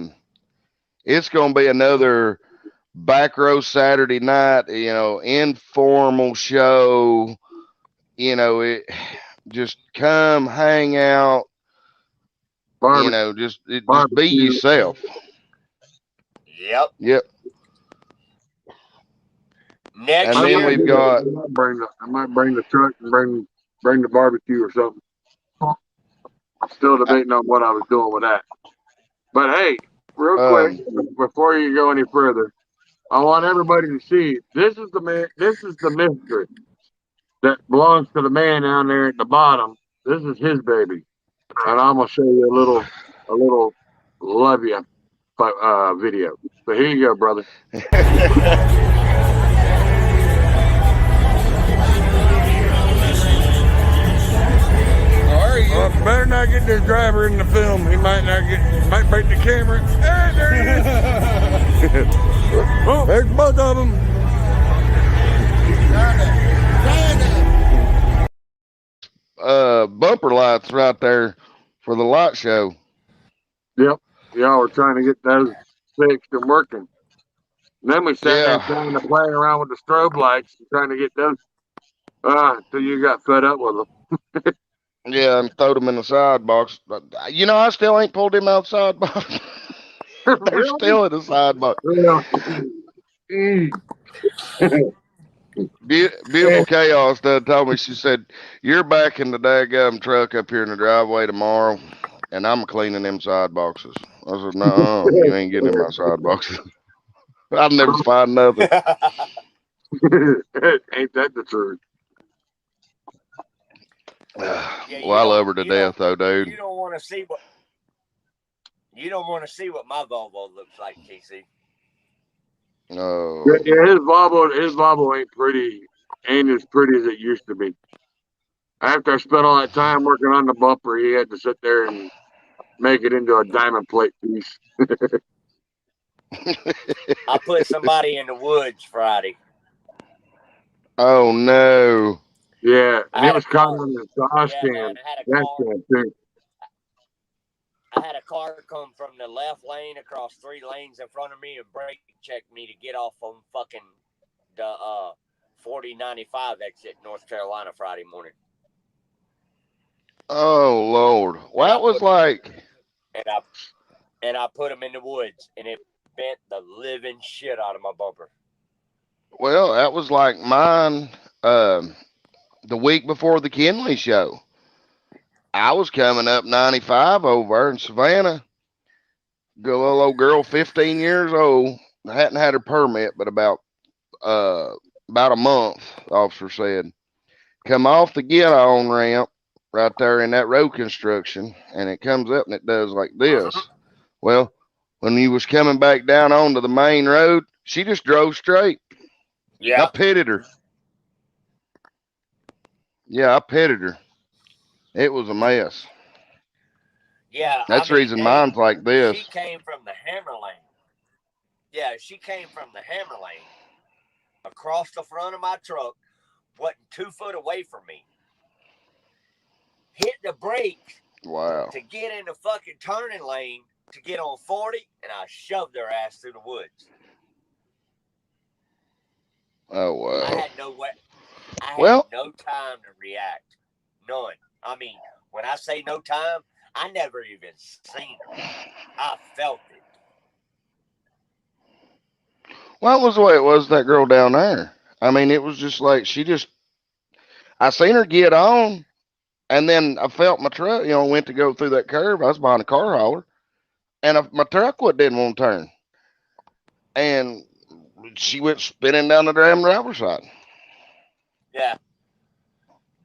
It's gonna be another back row Saturday night. Informal show. It just come hang out. Just be yourself. Yep. Next And then year, we've got. I might bring the truck and bring the barbecue or something. I'm still debating on what I was doing with that. But hey, real quick, before you go any further, I want everybody to see this is the man. This is the mystery that belongs to the man down there at the bottom. This is his baby, and I'm gonna show you a little love you video. So here you go, brother. Better not get this driver in the film. He might break the camera. There he is. Oh, there's both of them. Bumper lights right there for the light show. Yep. Yeah, we're trying to get those fixed and working. And then we sat there trying to play around with the strobe lights and trying to get those until you got fed up with them. Yeah, and throw them in the side box. But, I still ain't pulled them out side box. They're still in the side box. Beautiful Chaos told me, she said, "You're back in the daggum truck up here in the driveway tomorrow, and I'm cleaning them side boxes." I said, "No, you ain't getting in my side boxes. I'll never find nothing." Ain't that the truth? Well, I love her to death, though, dude. You don't want to see what my Volvo looks like, TC. No. Yeah, his Volvo ain't as pretty as it used to be. After I spent all that time working on the bumper, he had to sit there and make it into a diamond plate piece. I put somebody in the woods Friday. Oh no. Yeah, I and it had a was caught car. on his dash Yeah, man. cam. I had a Dash car. cam too. I had a car come from the left lane across 3 lanes in front of me and brake checked me to get off on fucking the 4095 exit North Carolina Friday morning. Oh Lord. Well, And I that was put like, and I put him in the woods, and it bent the living shit out of my bumper. well, that was like mine. The week before the Kinley show, I was coming up 95 over in Savannah. Good little old girl, 15 years old. I hadn't had her permit, but about a month. The officer said, come off the get on ramp right there in that road construction, and it comes up and it does like this. Well, when you was coming back down onto the main road, she just drove straight. Yeah. I pitted her. Yeah, I pitted her. It was a mess. Yeah. That's the reason mine's like this. She came from the hammer lane. Yeah, she came from the hammer lane across the front of my truck, wasn't 2 foot away from me. Hit the brake Wow. to get in the fucking turning lane to get on 40, and I shoved her ass through the woods. Oh wow. I had no way. I had Well, no time to react. None. I mean, when I say no time, I never even seen her. I felt it. well, that was the way it was that girl down there. I mean, it was just like I seen her get on, and then I felt my truck, went to go through that curve. I was behind a car hauler, and my truck didn't want to turn. And she went spinning down the damn driver's side. Yeah.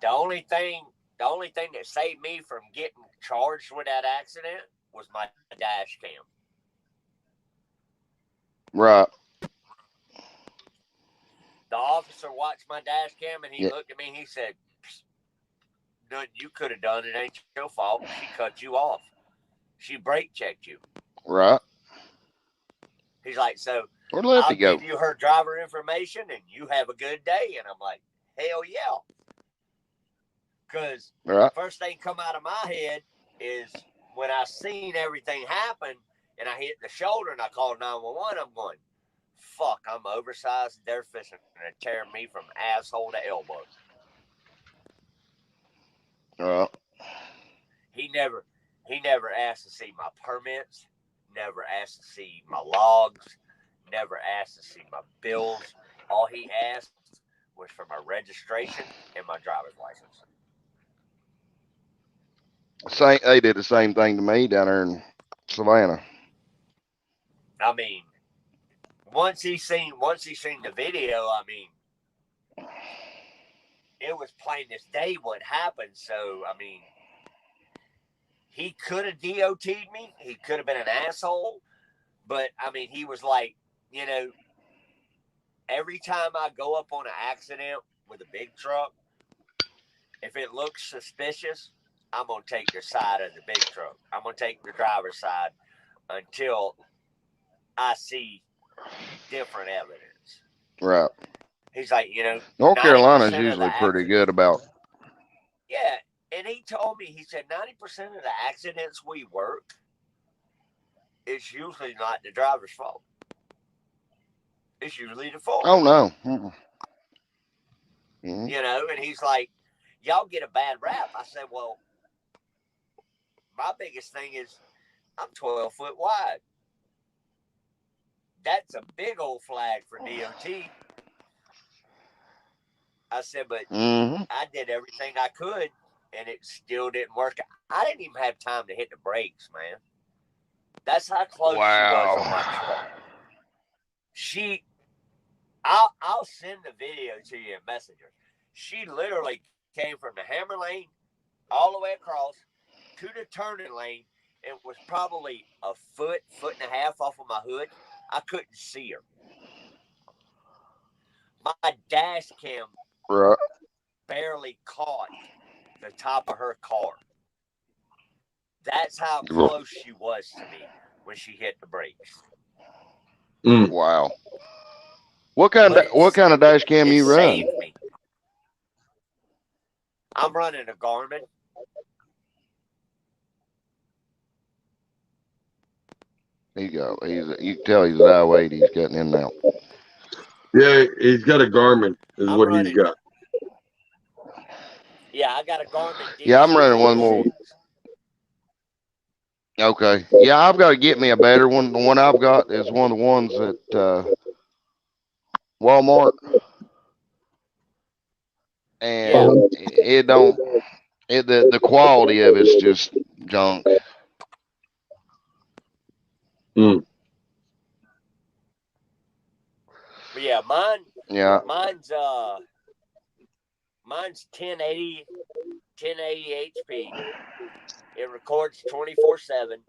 The only thing that saved me from getting charged with that accident was my dash cam. Right. The officer watched my dash cam and he Yeah. looked at me and he said, nothing you could have done. It ain't your fault. She cut you off. She brake checked you. Right. He's like, so Where'd I'll Lefty go? give you her driver information and you have a good day. And I'm like, hell yeah. Because Right. first thing come out of my head is when I seen everything happen and I hit the shoulder and I called 911, I'm going, fuck, I'm oversized. They're fishing and tear me from asshole to elbow. Right. He never asked to see my permits, never asked to see my logs, never asked to see my bills. All he asked was for my registration and my driver's license. They did the same thing to me down there in Savannah. I mean, once he seen the video, I mean, it was plain as day what happened. So, I mean, he could have DOT'd me. He could have been an asshole. But, I mean, he was like, every time I go up on an accident with a big truck, if it looks suspicious, I'm going to take the side of the big truck. I'm going to take the driver's side until I see different evidence. Right. He's like, North Carolina's 90% of usually the pretty good about. Yeah, and he told me, he said 90% of the accidents we work, it's usually not the driver's fault. It's usually the fault. Oh no. Mm-mm. Mm-hmm. And he's like, y'all get a bad rap. I said, well, my biggest thing is I'm 12 foot wide. That's a big old flag for DOT. I said, but I did everything I could, and it still didn't work. I didn't even have time to hit the brakes, man. That's how close she was on my truck. I'll send the video to you in Messenger. She literally came from the hammer lane all the way across to the turning lane. It was probably a foot and a half off of my hood. I couldn't see her. My dash cam barely caught the top of her car. That's how close she was to me when she hit the brakes. Wow. What kind of dash cam you run? Saved me. I'm running a Garmin. You can tell he's at I-weight. He's getting in now. Yeah, he's got a Garmin, is what he's got. Yeah, I got a Garmin. Yeah, I'm running one more. Okay. Yeah, I've got to get me a better one. The one I've got is one of the ones at Walmart. And the quality of it's just junk. But yeah, mine's 1080 HP. It records 24/7.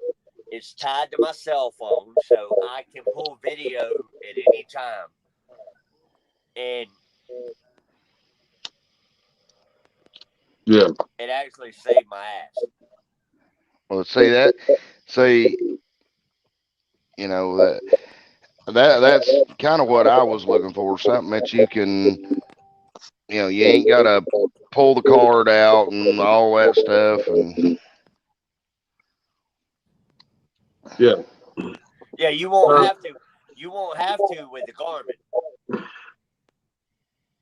It's tied to my cell phone, so I can pull video at any time. And yeah, it actually saved my ass. Well, see, you know, that's kind of what I was looking for. Something that you can, you ain't got to pull the card out and all that stuff. And yeah, you won't have to. You won't have to with the Garmin.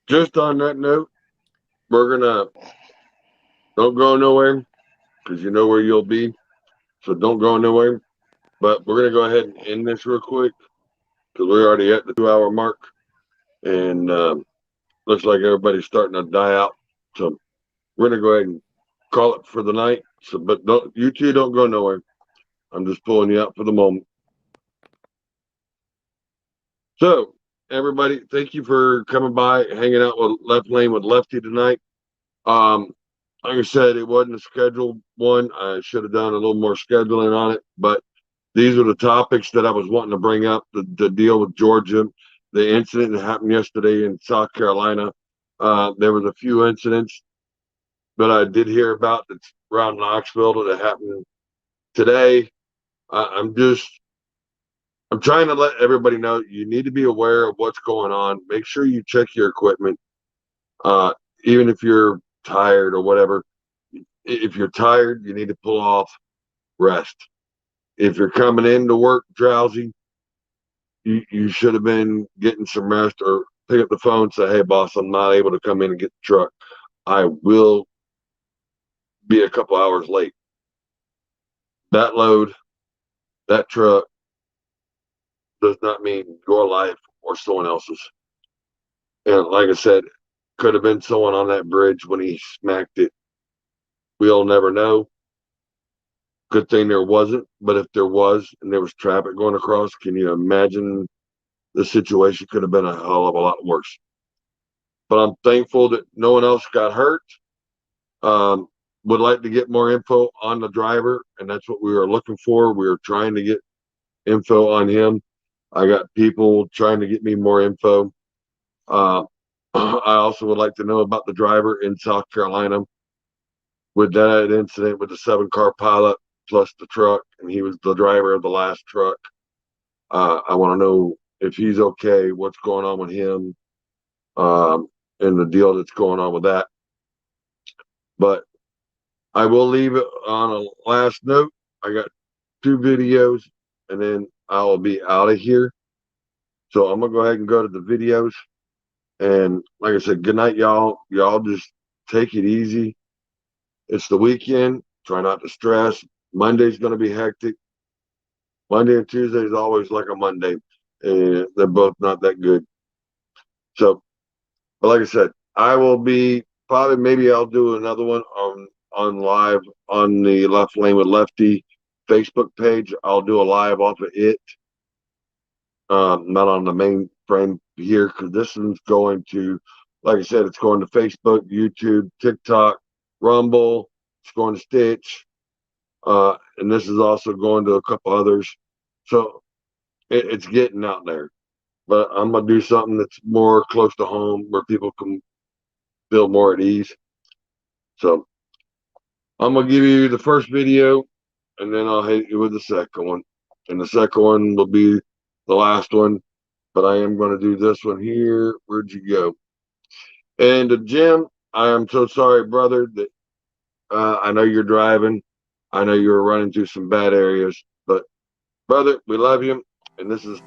Just on that note, we're gonna don't go nowhere because you know where you'll be. So don't go nowhere. But we're gonna go ahead and end this real quick because we're already at the 2-hour mark, and looks like everybody's starting to die out. So we're gonna go ahead and call it for the night. So, but you two don't go nowhere. I'm just pulling you out for the moment. So, everybody, thank you for coming by, hanging out with Left Lane with Lefty tonight. Like I said, it wasn't a scheduled one. I should have done a little more scheduling on it, but these are the topics that I was wanting to bring up. The deal with Georgia, the incident that happened yesterday in South Carolina. There was a few incidents that I did hear about that's around Knoxville that happened today. I'm trying to let everybody know you need to be aware of what's going on. Make sure you check your equipment. Even if you're tired or whatever, if you're tired, you need to pull off, rest. If you're coming into work drowsy, you should have been getting some rest, or pick up the phone and say, hey boss, I'm not able to come in and get the truck. I will be a couple hours late. That load, that truck does not mean your life or someone else's. And like I said, could have been someone on that bridge when he smacked it. We'll never know. Good thing there wasn't, but if there was and there was traffic going across, can you imagine the situation could have been a hell of a lot worse. But I'm thankful that no one else got hurt. Would like to get more info on the driver, and that's what we were looking for. We were trying to get info on him. I got people trying to get me more info. I also would like to know about the driver in South Carolina with that incident with the 7-car pilot plus the truck, and he was the driver of the last truck. I want to know if he's okay, what's going on with him, and the deal that's going on with that. But I will leave it on a last note. I got 2 videos, and then I'll be out of here. So I'm gonna go ahead and go to the videos. And like I said, good night, y'all. Y'all just take it easy. It's the weekend. Try not to stress. Monday's gonna be hectic. Monday and Tuesday is always like a Monday, and they're both not that good. So, but like I said, I will be maybe I'll do another one on live on the Left Lane with Lefty Facebook page. I'll do a live off of it, not on the main frame here, because this one's going to, like I said, it's going to Facebook, YouTube, TikTok, Rumble. It's going to Stitch, and this is also going to a couple others. So it's getting out there. But I'm gonna do something that's more close to home where people can feel more at ease. So I'm gonna give you the first video, and then I'll hit you with the second one, and the second one will be the last one. But I am gonna do this one here. Where'd you go? And Jim, I am so sorry, brother, that I know you're driving. I know you were running through some bad areas, but brother, we love you, and this is